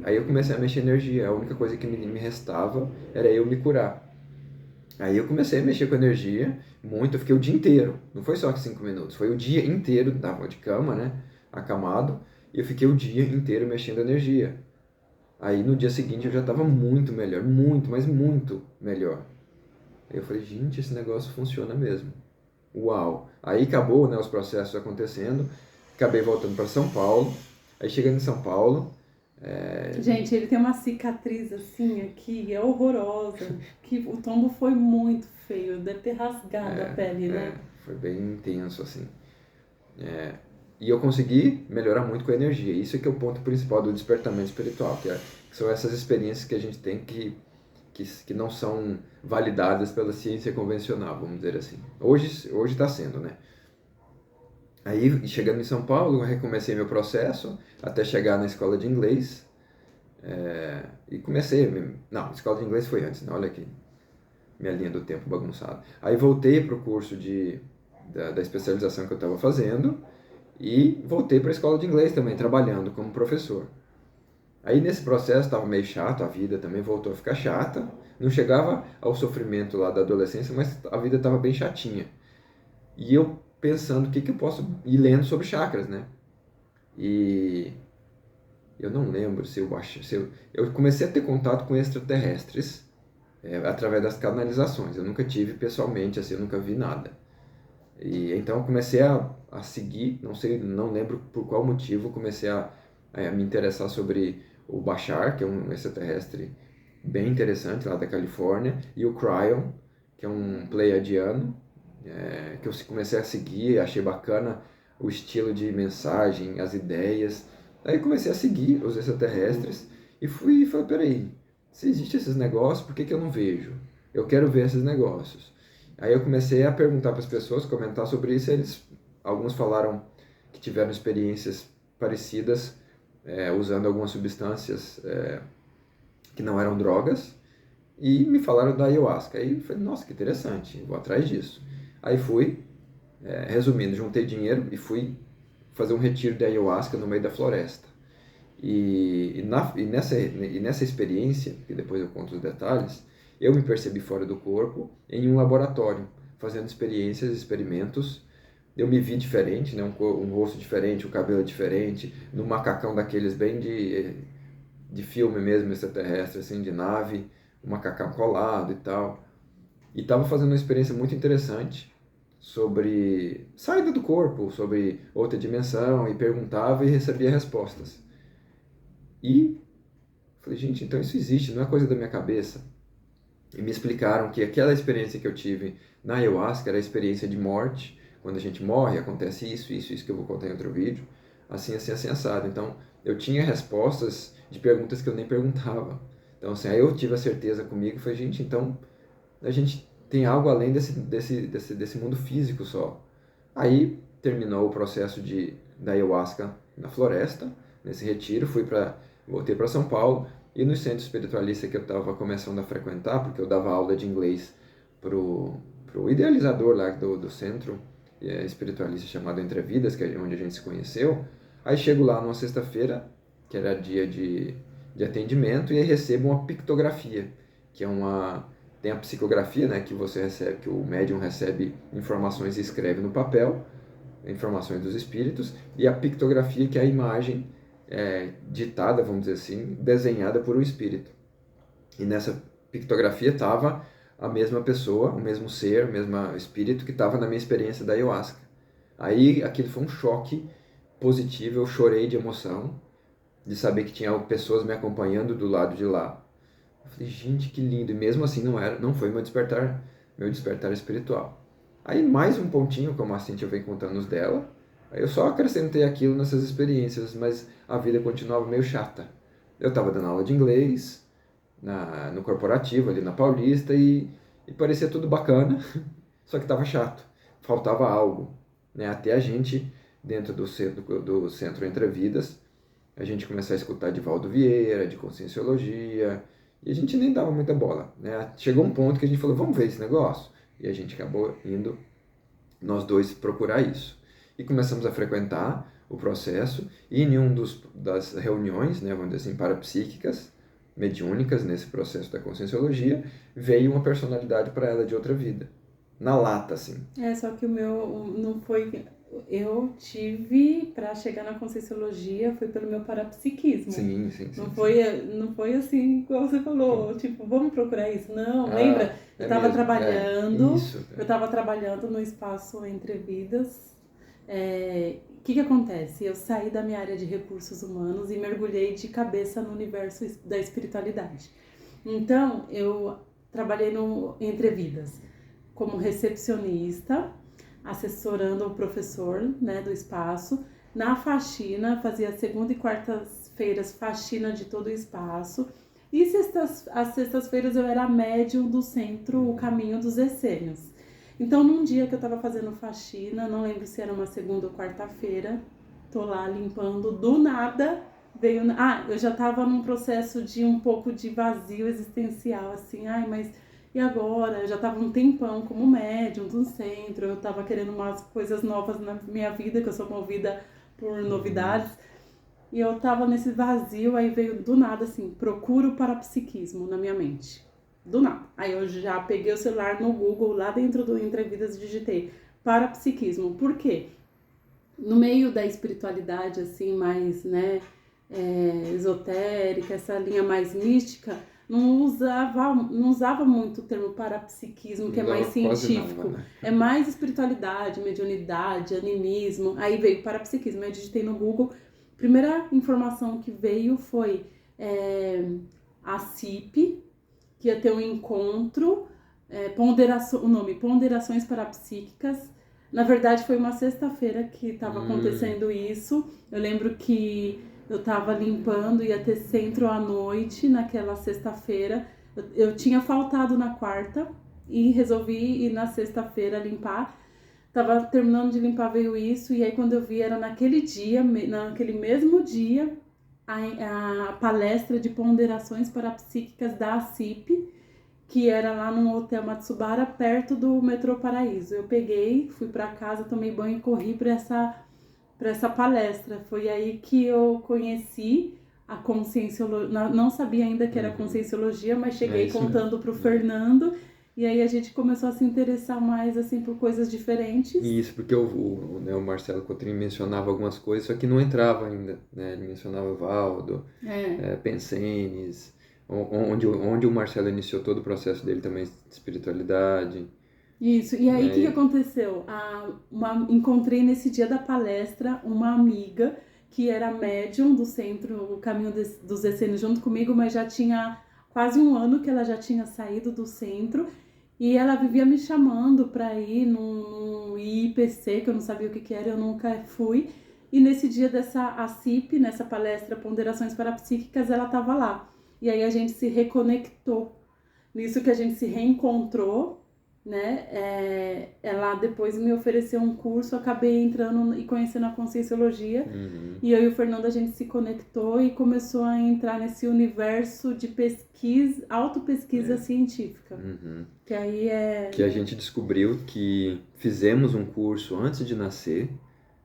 Aí eu comecei a mexer energia, a única coisa que me restava era eu me curar. Aí eu comecei a mexer com energia, muito, eu fiquei o dia inteiro, não foi só 5 minutos, foi o dia inteiro, tava de cama, né, acamado, e eu fiquei o dia inteiro mexendo energia. Aí no dia seguinte eu já estava muito melhor, muito, mas muito melhor. Aí eu falei, gente, esse negócio funciona mesmo. Uau! Aí acabou, né, os processos acontecendo, acabei voltando para São Paulo, aí chegando em São Paulo... Gente, ele tem uma cicatriz assim aqui, é horrorosa, que o tombo foi muito feio, deve ter rasgado a pele, né? Foi bem intenso, assim. E eu consegui melhorar muito com a energia. Isso é que é o ponto principal do despertamento espiritual, que são essas experiências que a gente tem que não são validadas pela ciência convencional, vamos dizer assim. Hoje está sendo, né? Aí, chegando em São Paulo, eu recomecei meu processo até chegar na escola de inglês. E comecei... Não, a escola de inglês foi antes, né? Olha aqui, minha linha do tempo bagunçada. Aí voltei para o curso da especialização que eu estava fazendo e voltei para a escola de inglês também, trabalhando como professor. Aí nesse processo estava meio chato, a vida também voltou a ficar chata. Não chegava ao sofrimento lá da adolescência, mas a vida estava bem chatinha. E eu pensando o que eu posso ir lendo sobre chakras, né? E eu não lembro eu comecei a ter contato com extraterrestres através das canalizações. Eu nunca tive pessoalmente, assim, eu nunca vi nada. E então eu comecei a seguir, não lembro por qual motivo, comecei a me interessar sobre o Bashar, que é um extraterrestre bem interessante lá da Califórnia, e o Cryon, que é um pleiadiano, que eu comecei a seguir, achei bacana o estilo de mensagem, as ideias. Aí comecei a seguir os extraterrestres e falei, peraí, se existem esses negócios, por que eu não vejo? Eu quero ver esses negócios. Aí eu comecei a perguntar para as pessoas, comentar sobre isso, e alguns falaram que tiveram experiências parecidas usando algumas substâncias que não eram drogas, e me falaram da ayahuasca. Aí eu falei, nossa, que interessante, vou atrás disso. Aí fui, resumindo, juntei dinheiro e fui fazer um retiro de ayahuasca no meio da floresta. E nessa experiência, que depois eu conto os detalhes, eu me percebi fora do corpo em um laboratório, fazendo experiências, experimentos. Eu me vi diferente, né? Um rosto diferente, um cabelo diferente, num macacão daqueles bem de filme mesmo, extraterrestre, assim, de nave, um macacão colado e tal. E estava fazendo uma experiência muito interessante sobre saída do corpo, sobre outra dimensão, e perguntava e recebia respostas. E falei, gente, então isso existe, não é coisa da minha cabeça. E me explicaram que aquela experiência que eu tive na ayahuasca era a experiência de morte. Quando a gente morre, acontece isso que eu vou contar em outro vídeo. Assim, assim, assim, assado. Então, eu tinha respostas de perguntas que eu nem perguntava. Então, assim, aí eu tive a certeza comigo e falei, gente, então a gente tem algo além desse mundo físico só. Aí terminou o processo da ayahuasca na floresta, nesse retiro, voltei para São Paulo, e no centro espiritualista que eu estava começando a frequentar, porque eu dava aula de inglês pro idealizador lá do centro espiritualista chamado Entre Vidas, que é onde a gente se conheceu. Aí chego lá numa sexta-feira, que era dia de atendimento, e aí recebo uma pictografia, que é tem a psicografia, né, que você recebe, que o médium recebe informações e escreve no papel, informações dos espíritos, e a pictografia, que é a imagem ditada, vamos dizer assim, desenhada por um espírito. E nessa pictografia estava a mesma pessoa, o mesmo ser, o mesmo espírito que estava na minha experiência da ayahuasca. Aí aquilo foi um choque positivo, eu chorei de emoção, de saber que tinha pessoas me acompanhando do lado de lá. Eu falei, gente, que lindo. E mesmo assim não foi meu despertar espiritual. Aí mais um pontinho, como a Cintia vem contando os dela. Aí eu só acrescentei aquilo nessas experiências, mas a vida continuava meio chata. Eu estava dando aula de inglês no corporativo, ali na Paulista, e parecia tudo bacana, só que estava chato. Faltava algo. Né? Até a gente, dentro do Centro Entre Vidas, a gente começou a escutar de Valdo Vieira, de Conscienciologia, e a gente nem dava muita bola. Né? Chegou um ponto que a gente falou, vamos ver esse negócio? E a gente acabou indo, nós dois, procurar isso. E começamos a frequentar o processo, e em das reuniões, né, vamos dizer assim, parapsíquicas, mediúnicas, nesse processo da Conscienciologia, veio uma personalidade para ela de outra vida. Na lata, assim. Só que o meu não foi... Eu tive, para chegar na Conscienciologia, foi pelo meu parapsiquismo. Sim. Não foi assim, como você falou, tipo, vamos procurar isso. Não, lembra? Eu estava trabalhando, eu estava trabalhando no espaço Entre Vidas. O que acontece? Eu saí da minha área de recursos humanos e mergulhei de cabeça no universo da espiritualidade. Então, eu trabalhei no Entre Vidas como recepcionista, assessorando o professor, né, do espaço. Na faxina, fazia segunda e quartas-feiras faxina de todo o espaço. E às sextas-feiras eu era médium do centro O Caminho dos Essênios. Então, num dia que eu estava fazendo faxina, não lembro se era uma segunda ou quarta-feira, tô lá limpando, do nada veio... eu já estava num processo de um pouco de vazio existencial, assim, mas... E agora, eu já estava um tempão como médium do centro, eu estava querendo umas coisas novas na minha vida, que eu sou movida por novidades. E eu estava nesse vazio, aí veio do nada assim, procuro parapsiquismo na minha mente. Do nada. Aí eu já peguei o celular no Google, lá dentro do Entre Vidas, e digitei parapsiquismo. Por quê? No meio da espiritualidade, assim, mais, né, esotérica, essa linha mais mística... Não usava muito o termo parapsiquismo, que é mais científico. Nada, né? É mais espiritualidade, mediunidade, animismo. Aí veio parapsiquismo. Eu digitei no Google. Primeira informação que veio foi a CIP, que ia ter um encontro, o nome Ponderações Parapsíquicas. Na verdade, foi uma sexta-feira que estava acontecendo isso. Eu lembro que eu estava limpando, ia ter centro à noite naquela sexta-feira. Eu tinha faltado na quarta e resolvi ir na sexta-feira limpar. Tava terminando de limpar, veio isso, e aí quando eu vi era naquele mesmo dia, a palestra de ponderações parapsíquicas da ACIP, que era lá no Hotel Matsubara, perto do metrô Paraíso. Eu peguei, fui para casa, tomei banho e corri para essa palestra. Foi aí que eu conheci a conscienciologia. Não sabia ainda que era conscienciologia, mas cheguei contando para o Fernando. E aí a gente começou a se interessar mais assim por coisas diferentes. Isso, porque o Marcelo Cotrim mencionava algumas coisas, só que não entrava ainda, né? Ele mencionava Valdo, Pensenes, onde o Marcelo iniciou todo o processo dele também de espiritualidade. Isso, e aí o que aconteceu? Encontrei nesse dia da palestra uma amiga que era médium do centro, o Caminho dos Essênios, junto comigo, mas já tinha quase um ano que ela já tinha saído do centro. E ela vivia me chamando para ir num IPC, que eu não sabia o que era, eu nunca fui. E nesse dia dessa ACIP, nessa palestra Ponderações Parapsíquicas, ela estava lá. E aí a gente se reconectou. Nisso que a gente se reencontrou, né? Ela depois me ofereceu um curso, eu acabei entrando e conhecendo a Conscienciologia. E eu e o Fernando, a gente se conectou e começou a entrar nesse universo de pesquisa, autopesquisa científica. Que aí que a gente descobriu que fizemos um curso antes de nascer,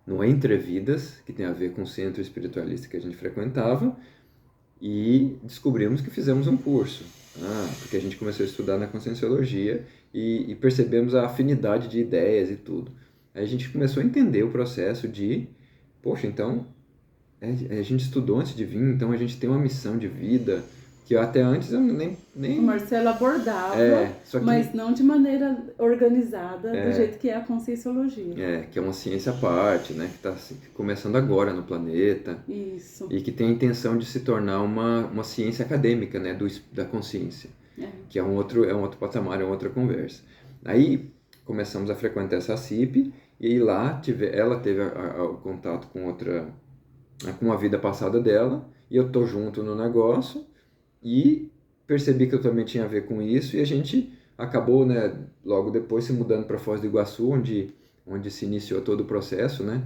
no Entre Vidas, que tem a ver com o centro espiritualista que a gente frequentava, e descobrimos que fizemos um curso. Porque a gente começou a estudar na Conscienciologia e percebemos a afinidade de ideias e tudo. Aí a gente começou a entender o processo de, poxa, então a gente estudou antes de vir, então a gente tem uma missão de vida que até antes eu nem... O Marcelo abordava, mas não de maneira organizada, do jeito que é a Conscienciologia. Que é uma ciência à parte, né? Que está começando agora no planeta. Isso. E que tem a intenção de se tornar uma ciência acadêmica, né? Da consciência. Que é um outro patamar, é uma outra conversa. Aí começamos a frequentar essa CIP e aí lá ela teve o contato com a vida passada dela e eu tô junto no negócio. E percebi que eu também tinha a ver com isso e a gente acabou, né, logo depois se mudando para Foz do Iguaçu, onde se iniciou todo o processo, né,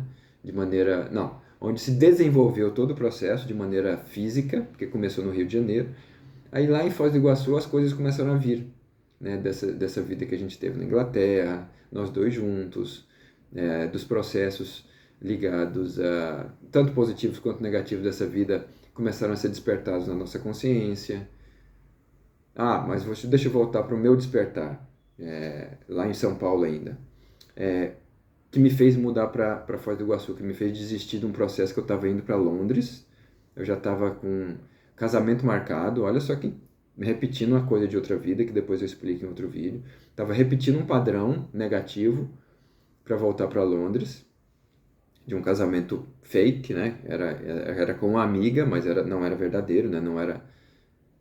onde se desenvolveu todo o processo de maneira física, porque começou no Rio de Janeiro. Aí lá em Foz do Iguaçu as coisas começaram a vir, né, dessa vida que a gente teve na Inglaterra, nós dois juntos, dos processos ligados a tanto positivos quanto negativos dessa vida começaram a ser despertados na nossa consciência. Mas deixa eu voltar para o meu despertar, lá em São Paulo ainda, que me fez mudar para Foz do Iguaçu, que me fez desistir de um processo que eu estava indo para Londres. Eu já estava com casamento marcado, olha só que repetindo uma coisa de outra vida, que depois eu explico em outro vídeo. Estava repetindo um padrão negativo para voltar para Londres, de um casamento fake, né? Era com uma amiga, mas não era verdadeiro, né? Não era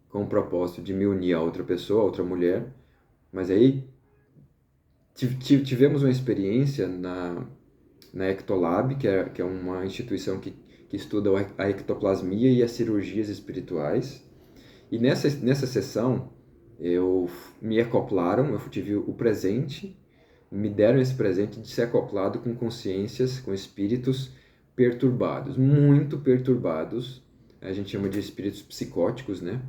com o propósito de me unir a outra pessoa, a outra mulher. Mas aí tivemos uma experiência na Ectolab, que é uma instituição que estuda a ectoplasmia e as cirurgias espirituais. E nessa sessão, me acoplaram, eu tive o presente, me deram esse presente de ser acoplado com consciências, com espíritos perturbados, muito perturbados. A gente chama de espíritos psicóticos, né?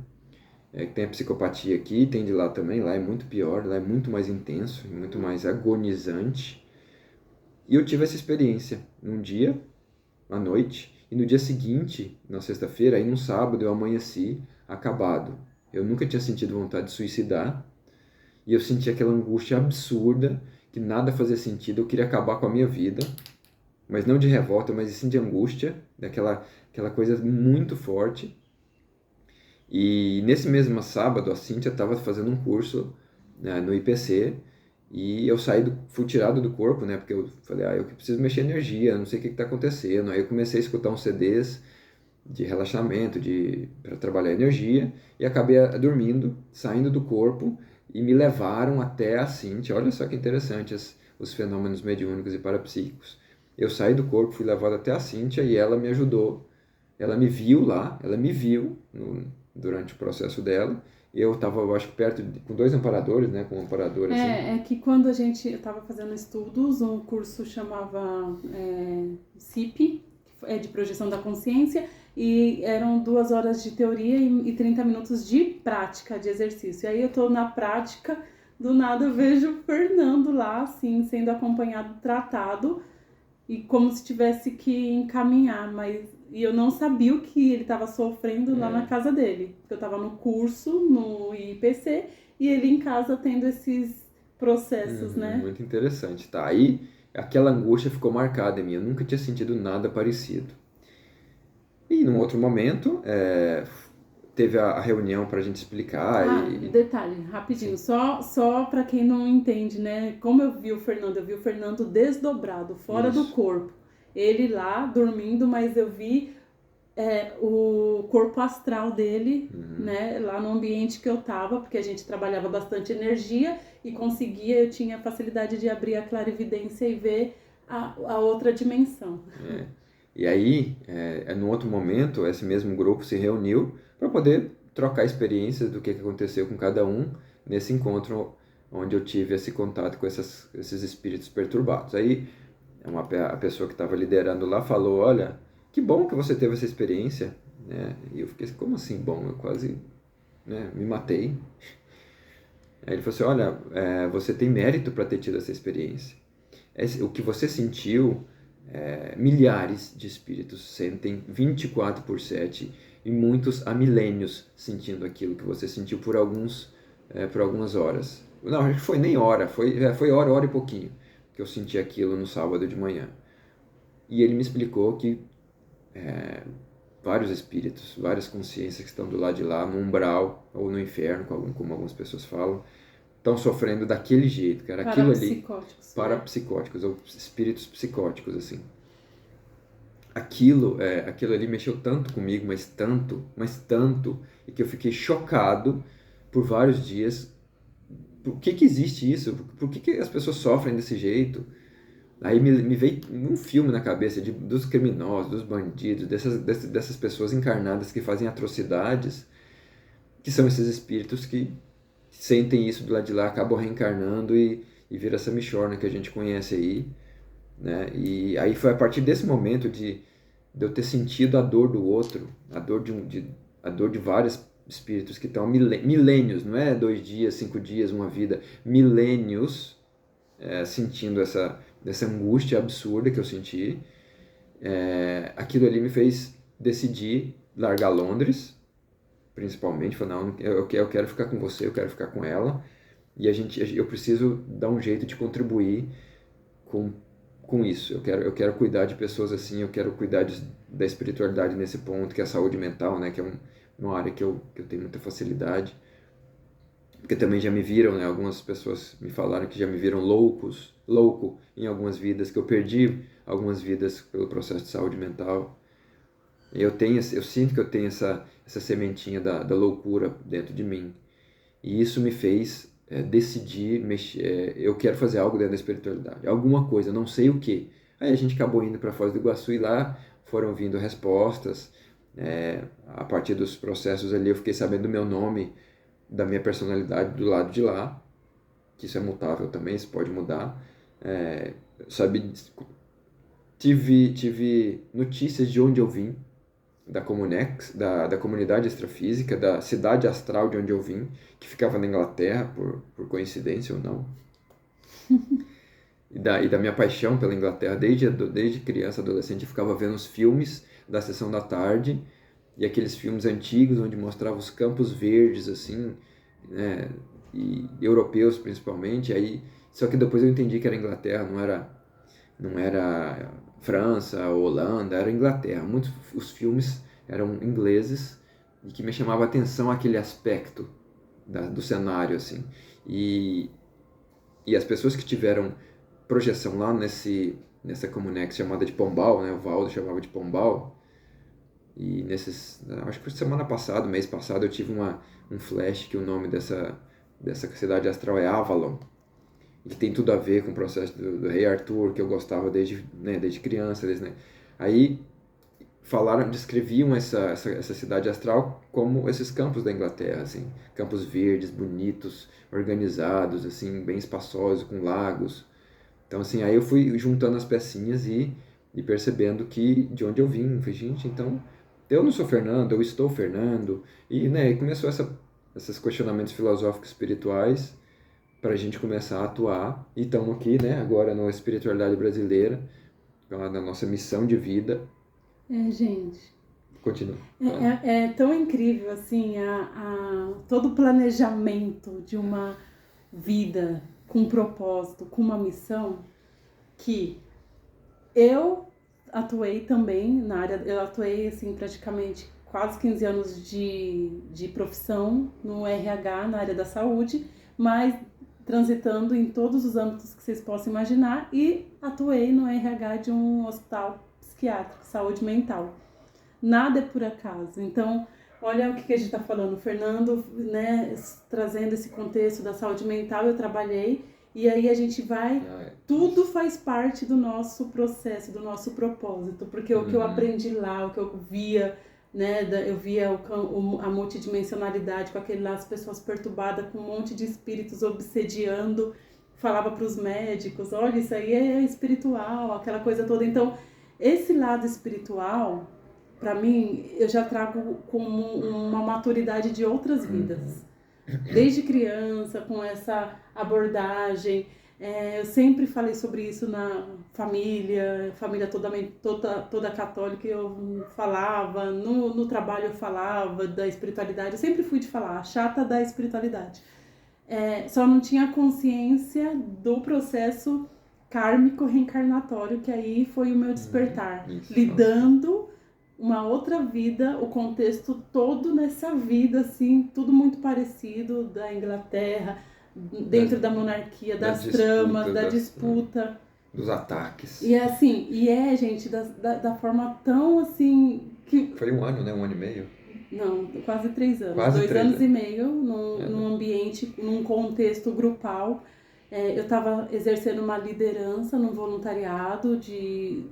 Tem a psicopatia aqui, tem de lá também. Lá é muito pior, lá é muito mais intenso, muito mais agonizante. E eu tive essa experiência num dia, à noite, e no dia seguinte, na sexta-feira, aí num sábado, eu amanheci acabado. Eu nunca tinha sentido vontade de suicidar, e eu senti aquela angústia absurda, que nada fazia sentido, eu queria acabar com a minha vida, mas não de revolta, mas sim de angústia, daquela coisa muito forte. E nesse mesmo sábado, a Cíntia estava fazendo um curso, né, no IPC, e eu fui tirado do corpo, né, porque eu falei, eu preciso mexer energia, não sei o que está acontecendo. Aí eu comecei a escutar uns CDs de relaxamento, para trabalhar energia, e acabei dormindo, saindo do corpo, e me levaram até a Cíntia. Olha só que interessante os fenômenos mediúnicos e parapsíquicos. Eu saí do corpo, fui levado até a Cíntia e ela me ajudou. Ela me viu lá, durante o processo dela. Eu estava, eu acho, com 2 amparadores, né? Com um amparador assim. É que quando eu estava fazendo estudos, um curso chamava CIP, de projeção da consciência, e eram 2 horas de teoria e 30 minutos de prática, de exercício. E aí eu tô na prática, do nada eu vejo o Fernando lá, assim, sendo acompanhado, tratado, e como se tivesse que encaminhar, e eu não sabia o que ele estava sofrendo lá na casa dele. Porque eu estava no curso, no IPC, e ele em casa tendo esses processos, né? Muito interessante, tá? Aí aquela angústia ficou marcada em mim, eu nunca tinha sentido nada parecido. E num outro momento, teve a reunião pra gente explicar Detalhe, rapidinho, só para quem não entende, né? Como eu vi o Fernando desdobrado, fora do corpo. Ele lá dormindo, mas eu vi o corpo astral dele, né? Lá no ambiente que eu tava, porque a gente trabalhava bastante energia e eu tinha facilidade de abrir a clarividência e ver a outra dimensão. E aí, no outro momento, esse mesmo grupo se reuniu para poder trocar experiências do que aconteceu com cada um nesse encontro onde eu tive esse contato com esses espíritos perturbados. Aí, a pessoa que estava liderando lá falou, olha, que bom que você teve essa experiência, né? E eu fiquei assim, como assim bom? Eu quase, né, me matei. Aí ele falou assim, olha, você tem mérito para ter tido essa experiência. O que você sentiu, milhares de espíritos sentem 24/7 e muitos há milênios sentindo aquilo que você sentiu por algumas horas. Não, acho que foi nem hora, foi hora e pouquinho que eu senti aquilo no sábado de manhã. E ele me explicou que vários espíritos, várias consciências que estão do lado de lá, no umbral ou no inferno, como algumas pessoas falam, estão sofrendo daquele jeito, cara. Aquilo ali, parapsicóticos, ou espíritos psicóticos, assim. Aquilo ali mexeu tanto comigo, mas tanto, e que eu fiquei chocado por vários dias. Por que existe isso? Por que as pessoas sofrem desse jeito? Aí me veio um filme na cabeça dos criminosos, dos bandidos, dessas pessoas encarnadas que fazem atrocidades, que são esses espíritos que sentem isso do lado de lá, acabam reencarnando e vira essa michorna que a gente conhece aí, né? E aí foi a partir desse momento de eu ter sentido a dor do outro, a dor de vários espíritos que estão milênios, não é 2 dias, 5 dias, uma vida, milênios, sentindo essa angústia absurda que eu senti. Aquilo ali me fez decidir largar Londres, principalmente, falei, não, eu quero ficar com você, eu quero ficar com ela, e eu preciso dar um jeito de contribuir com isso. Eu quero cuidar de pessoas assim, eu quero cuidar da espiritualidade nesse ponto, que é a saúde mental, né, que é uma área que eu tenho muita facilidade. Porque também já me viram, né, algumas pessoas me falaram que já me viram louco em algumas vidas, que eu perdi algumas vidas pelo processo de saúde mental. Eu sinto que eu tenho essa sementinha da loucura dentro de mim. E isso me fez decidir mexer. Eu quero fazer algo dentro da espiritualidade, alguma coisa, não sei o que. Aí a gente acabou indo para Foz do Iguaçu e lá foram vindo respostas. A partir dos processos ali eu fiquei sabendo do meu nome, da minha personalidade do lado de lá, que isso é mutável também, isso pode mudar. Tive notícias de onde eu vim, da Comunex, da comunidade extrafísica, da cidade astral de onde eu vim, que ficava na Inglaterra, por coincidência ou não. E da minha paixão pela Inglaterra, desde criança, adolescente, eu ficava vendo os filmes da sessão da tarde, e aqueles filmes antigos onde mostrava os campos verdes, assim, né, e europeus principalmente. Aí, só que depois eu entendi que era Inglaterra, não era França ou Holanda, era Inglaterra. Muitos os filmes eram ingleses e que me chamava a atenção aquele aspecto do cenário, assim. E as pessoas que tiveram projeção lá nessa Comunex chamada de Pombal, né, o Valdo chamava de Pombal, e acho que foi semana passada, mês passado, eu tive um flash que o nome dessa cidade astral é Avalon, que tem tudo a ver com o processo do Rei Arthur, que eu gostava desde criança. Né? Aí descreviam essa cidade astral como esses campos da Inglaterra, assim, campos verdes, bonitos, organizados, assim, bem espaçosos, com lagos. Então, assim, aí eu fui juntando as pecinhas e e percebendo que de onde eu vim, falei, gente, então eu não sou Fernando, eu estou Fernando, e né, começou esses questionamentos filosóficos espirituais para a gente começar a atuar, e estamos aqui, né, agora na espiritualidade brasileira, na nossa missão de vida. Gente. Continua. É tão incrível, assim, todo o planejamento de uma vida com um propósito, com uma missão, que eu atuei também na área, eu atuei, assim, praticamente quase 15 anos de profissão no RH, na área da saúde, mas transitando em todos os âmbitos que vocês possam imaginar, e atuei no RH de um hospital psiquiátrico, saúde mental. Nada é por acaso. Então, olha o que a gente está falando. O Fernando, né, trazendo esse contexto da saúde mental, eu trabalhei, e aí a gente vai... Tudo faz parte do nosso processo, do nosso propósito, porque o que eu aprendi lá, o que eu via, né, eu via a multidimensionalidade, com aquele lá, as pessoas perturbadas, com um monte de espíritos obsediando, falava para os médicos, olha, isso aí é espiritual, aquela coisa toda. Então, esse lado espiritual... Para mim, eu já trago como uma maturidade de outras vidas. Desde criança, com essa abordagem. Eu sempre falei sobre isso na família toda católica, eu falava. No trabalho eu falava da espiritualidade. Eu sempre fui de falar, a chata da espiritualidade. Só não tinha consciência do processo kármico reencarnatório, que aí foi o meu despertar. Lidando... uma outra vida, o contexto todo nessa vida, assim, tudo muito parecido, da Inglaterra, dentro da monarquia, das tramas, da disputa. Dos ataques. E assim, gente, da forma tão, assim... que foi 1 ano, né? 1 ano e meio? Não, quase 3 anos. Quase 2 3 anos e meio, num ambiente, num contexto grupal. Eu estava exercendo uma liderança no voluntariado,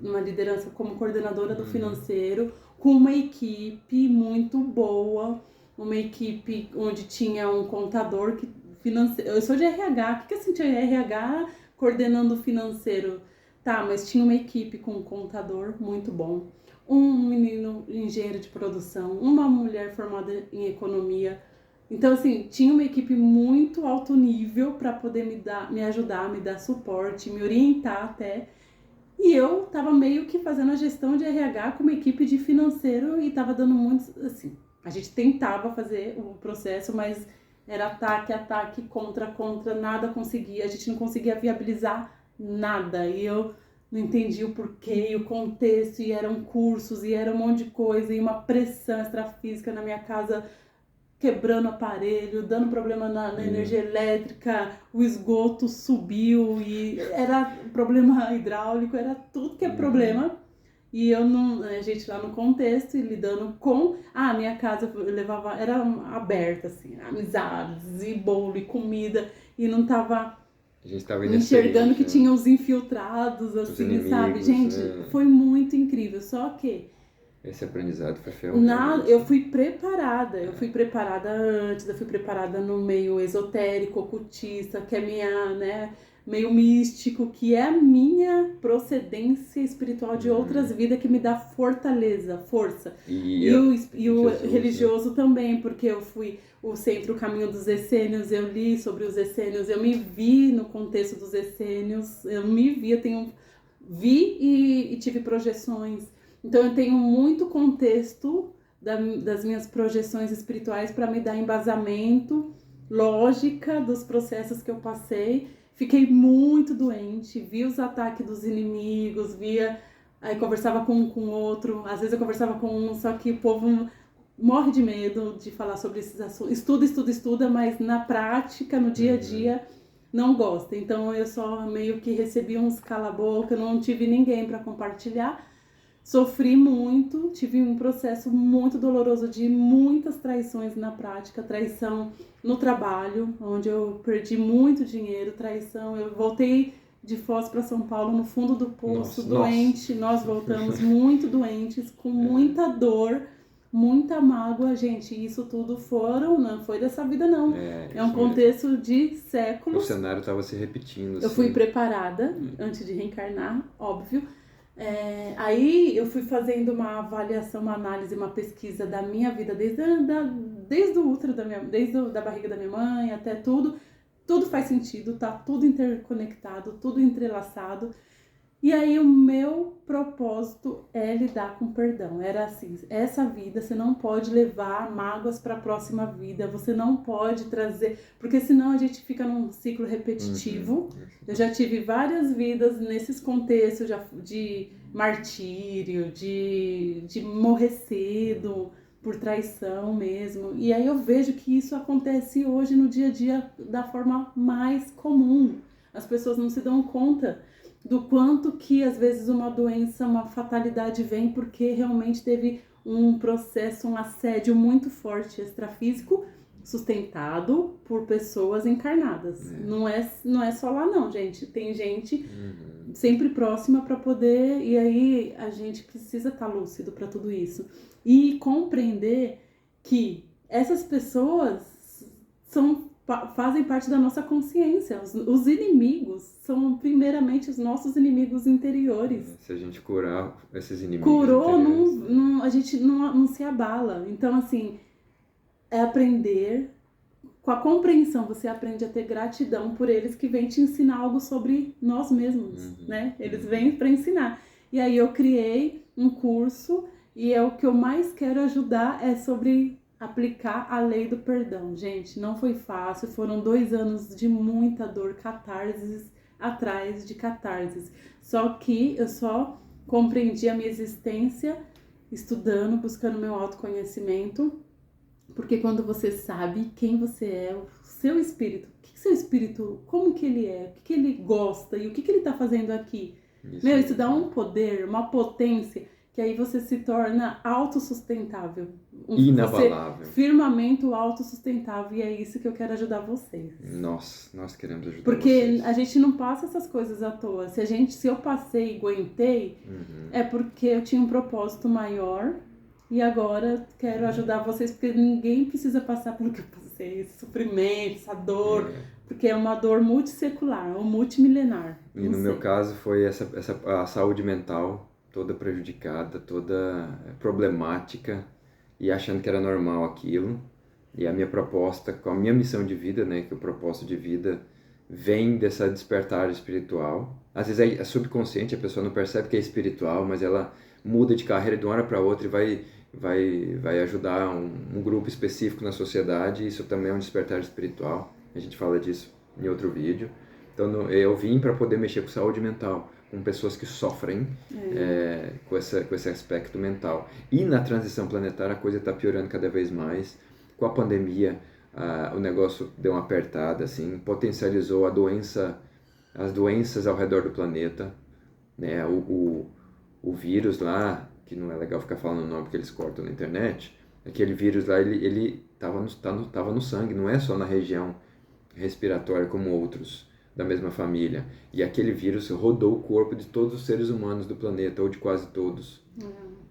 uma liderança como coordenadora do financeiro, com uma equipe muito boa, uma equipe onde tinha um contador financeiro. Eu sou de RH, o que eu senti RH coordenando o financeiro? Tá, mas tinha uma equipe com um contador muito bom, um menino engenheiro de produção, uma mulher formada em economia. Então, assim, tinha uma equipe muito alto nível para poder me ajudar, me dar suporte, me orientar até. E eu estava meio que fazendo a gestão de RH com uma equipe de financeiro e estava dando muito, assim, a gente tentava fazer o processo, mas era ataque, contra, nada conseguia, a gente não conseguia viabilizar nada. E eu não entendia o porquê, e o contexto, e eram cursos, e era um monte de coisa, e uma pressão extrafísica na minha casa, quebrando aparelho, dando problema na energia elétrica, o esgoto subiu e era problema hidráulico, era tudo que é problema. E eu não, a gente lá no contexto e lidando com, a minha casa era aberta, assim, amizades e bolo e comida, e não tava enxergando que tinha os infiltrados, assim, inimigos, sabe? Gente, foi muito incrível, só que esse aprendizado foi fenomenal. Eu fui preparada antes, eu fui preparada no meio esotérico, ocultista, que é minha, né, meio místico, que é a minha procedência espiritual de outras vidas, que me dá força. E o religioso, né? Também, porque eu fui o Caminho dos Essênios, eu li sobre os essênios, eu me vi no contexto dos essênios, eu vi e tive projeções. Então, eu tenho muito contexto das minhas projeções espirituais para me dar embasamento, lógica dos processos que eu passei. Fiquei muito doente, vi os ataques dos inimigos, aí conversava com um com o outro. Às vezes eu conversava com um, só que o povo morre de medo de falar sobre esses assuntos. Estuda, mas na prática, no dia a dia, não gosta. Então, eu só meio que recebi uns cala-boca, não tive ninguém para compartilhar. Sofri muito, tive um processo muito doloroso de muitas traições na prática, traição no trabalho, onde eu perdi muito dinheiro, traição, eu voltei de Foz para São Paulo no fundo do poço, doente, nós voltamos muito doentes, com muita dor, muita mágoa, gente, isso tudo não foi dessa vida não, é um contexto de séculos. O cenário estava se repetindo. Eu fui preparada antes de reencarnar, óbvio. Aí eu fui fazendo uma avaliação, uma análise, uma pesquisa da minha vida desde o útero desde da barriga da minha mãe até tudo. Tudo faz sentido, tá tudo interconectado, tudo entrelaçado. E aí o meu propósito é lidar com perdão. Era assim, essa vida você não pode levar mágoas para a próxima vida, você não pode trazer, porque senão a gente fica num ciclo repetitivo. Eu já tive várias vidas nesses contextos de martírio, de morrer cedo, por traição mesmo. E aí eu vejo que isso acontece hoje no dia a dia da forma mais comum. As pessoas não se dão conta do quanto que às vezes uma doença, uma fatalidade vem porque realmente teve um processo, um assédio muito forte extrafísico sustentado por pessoas encarnadas. Não é só lá não, gente. Tem gente sempre próxima para poder, e aí a gente precisa estar lúcido para tudo isso e compreender que essas pessoas fazem parte da nossa consciência. Os inimigos são primeiramente os nossos inimigos interiores. Se a gente curar esses inimigos Curou, a gente não se abala. Então, assim, é aprender. Com a compreensão, você aprende a ter gratidão por eles que vêm te ensinar algo sobre nós mesmos, né? Eles vêm para ensinar. E aí eu criei um curso e o que eu mais quero ajudar é sobre aplicar a lei do perdão. Gente, não foi fácil, foram 2 anos de muita dor, catarses atrás de catarses. Só que eu só compreendi a minha existência estudando, buscando meu autoconhecimento, porque quando você sabe quem você é, o seu espírito, o que seu espírito, como que ele é, o que ele gosta e o que ele tá fazendo aqui. Isso dá um poder, uma potência, que aí você se torna autossustentável. Inabalável. Firmamento autossustentável. E é isso que eu quero ajudar vocês. Nós queremos ajudar porque vocês. Porque a gente não passa essas coisas à toa. Se eu passei e aguentei, é porque eu tinha um propósito maior. E agora quero ajudar vocês, porque ninguém precisa passar pelo que eu passei. Esse sofrimento, essa dor. Porque é uma dor multissecular, ou multimilenar. E no meu caso foi a saúde mental toda prejudicada, toda problemática, e achando que era normal aquilo. E a minha proposta, com a minha missão de vida, né, que o propósito de vida vem dessa despertar espiritual. Às vezes é subconsciente, a pessoa não percebe que é espiritual, mas ela muda de carreira de uma hora para outra e vai ajudar um grupo específico na sociedade. Isso também é um despertar espiritual. A gente fala disso em outro vídeo. Então eu vim para poder mexer com saúde mental, com pessoas que sofrem com esse aspecto mental. E na transição planetária a coisa está piorando cada vez mais. Com a pandemia, o negócio deu uma apertada, assim, potencializou as doenças ao redor do planeta, né? O vírus lá, que não é legal ficar falando o nome porque eles cortam na internet, aquele vírus lá, ele tava no sangue, não é só na região respiratória como outros da mesma família. E aquele vírus rodou o corpo de todos os seres humanos do planeta, ou de quase todos,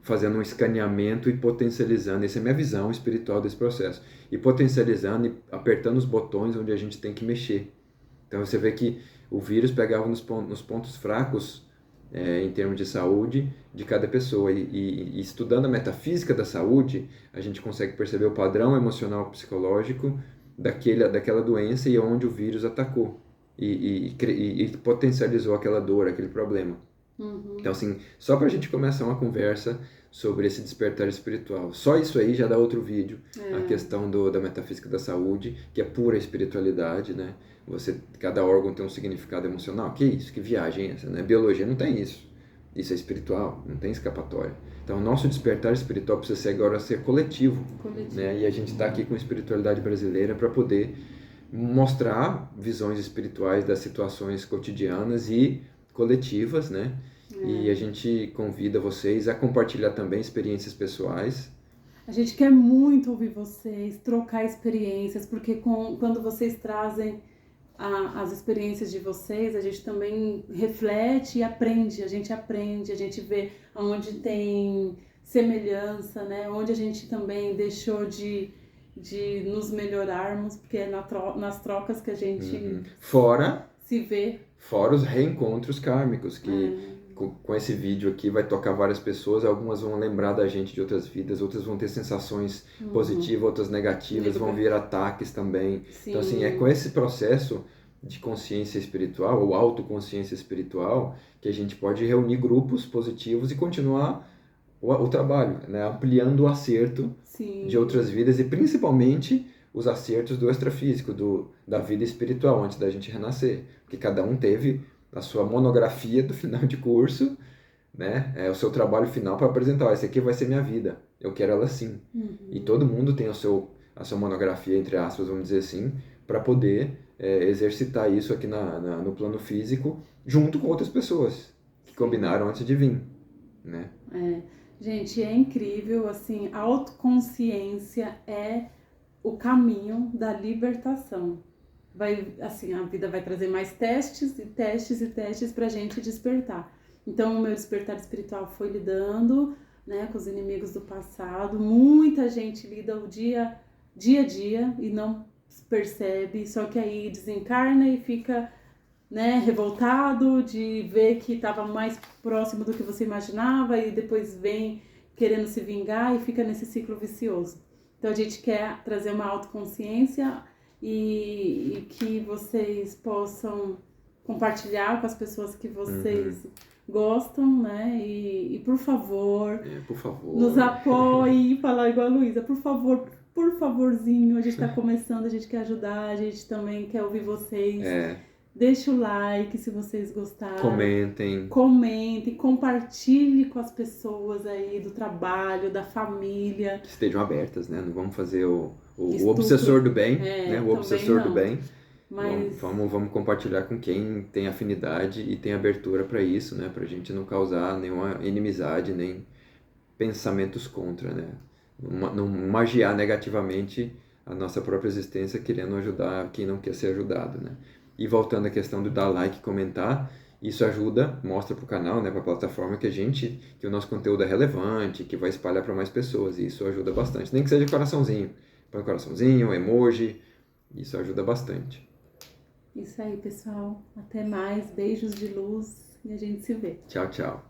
fazendo um escaneamento e potencializando. Essa é a minha visão espiritual desse processo. E potencializando e apertando os botões onde a gente tem que mexer. Então você vê que o vírus pegava nos pontos fracos em termos de saúde de cada pessoa. E estudando a metafísica da saúde, a gente consegue perceber o padrão emocional psicológico daquela doença e onde o vírus atacou. E potencializou aquela dor, aquele problema. Então, assim, só pra gente começar uma conversa sobre esse despertar espiritual. Só isso aí já dá outro vídeo. A questão da metafísica da saúde, que é pura espiritualidade, né? Cada órgão tem um significado emocional. Que isso? Que viagem é essa, né? Biologia não tem isso. Isso é espiritual, não tem escapatória. Então, o nosso despertar espiritual precisa agora ser coletivo. Né? E a gente está aqui com a espiritualidade brasileira para poder mostrar visões espirituais das situações cotidianas e coletivas, né? E a gente convida vocês a compartilhar também experiências pessoais. A gente quer muito ouvir vocês, trocar experiências, porque quando vocês trazem as experiências de vocês, a gente também reflete e aprende. A gente vê onde tem semelhança, né? Onde a gente também deixou de nos melhorarmos, porque é nas trocas que a gente Fora se vê. Fora os reencontros kármicos, que com esse vídeo aqui vai tocar várias pessoas, algumas vão lembrar da gente de outras vidas, outras vão ter sensações positivas, outras negativas, vão vir ataques também. Sim. Então, assim, é com esse processo de consciência espiritual, ou autoconsciência espiritual, que a gente pode reunir grupos positivos e continuar o trabalho, né? Ampliando o acerto Sim. de outras vidas e principalmente os acertos do extrafísico, da vida espiritual, antes da gente renascer. Porque cada um teve a sua monografia do final de curso, né? É o seu trabalho final para apresentar, esse aqui vai ser minha vida, eu quero ela assim. E todo mundo tem a sua monografia, entre aspas, vamos dizer assim, para poder exercitar isso aqui no plano físico, junto com outras pessoas que combinaram antes de vir, né? Gente, é incrível, assim, a autoconsciência é o caminho da libertação. A vida vai trazer mais testes e testes e testes pra gente despertar. Então, o meu despertar espiritual foi lidando, né, com os inimigos do passado. Muita gente lida o dia a dia e não percebe, só que aí desencarna e fica, né, revoltado de ver que estava mais próximo do que você imaginava e depois vem querendo se vingar e fica nesse ciclo vicioso. Então, a gente quer trazer uma autoconsciência e que vocês possam compartilhar com as pessoas que vocês gostam, né? E por favor, nos apoiem, falar igual a Luísa, por favor, por favorzinho, a gente está começando, a gente quer ajudar, a gente também quer ouvir vocês. Deixa o like se vocês gostaram. Comentem, compartilhe com as pessoas aí do trabalho, da família. Que estejam abertas, né? Não vamos fazer o obsessor do bem, né? O obsessor do bem. Mas... Vamos compartilhar com quem tem afinidade e tem abertura para isso, né? Pra gente não causar nenhuma inimizade, nem pensamentos contra, né? Não magiar negativamente a nossa própria existência querendo ajudar quem não quer ser ajudado, né? E voltando à questão do dar like e comentar, isso ajuda, mostra pro canal, né, pra plataforma que o nosso conteúdo é relevante, que vai espalhar para mais pessoas, e isso ajuda bastante. Nem que seja coraçãozinho, põe coraçãozinho, emoji, isso ajuda bastante. Isso aí, pessoal. Até mais, beijos de luz e a gente se vê. Tchau, tchau.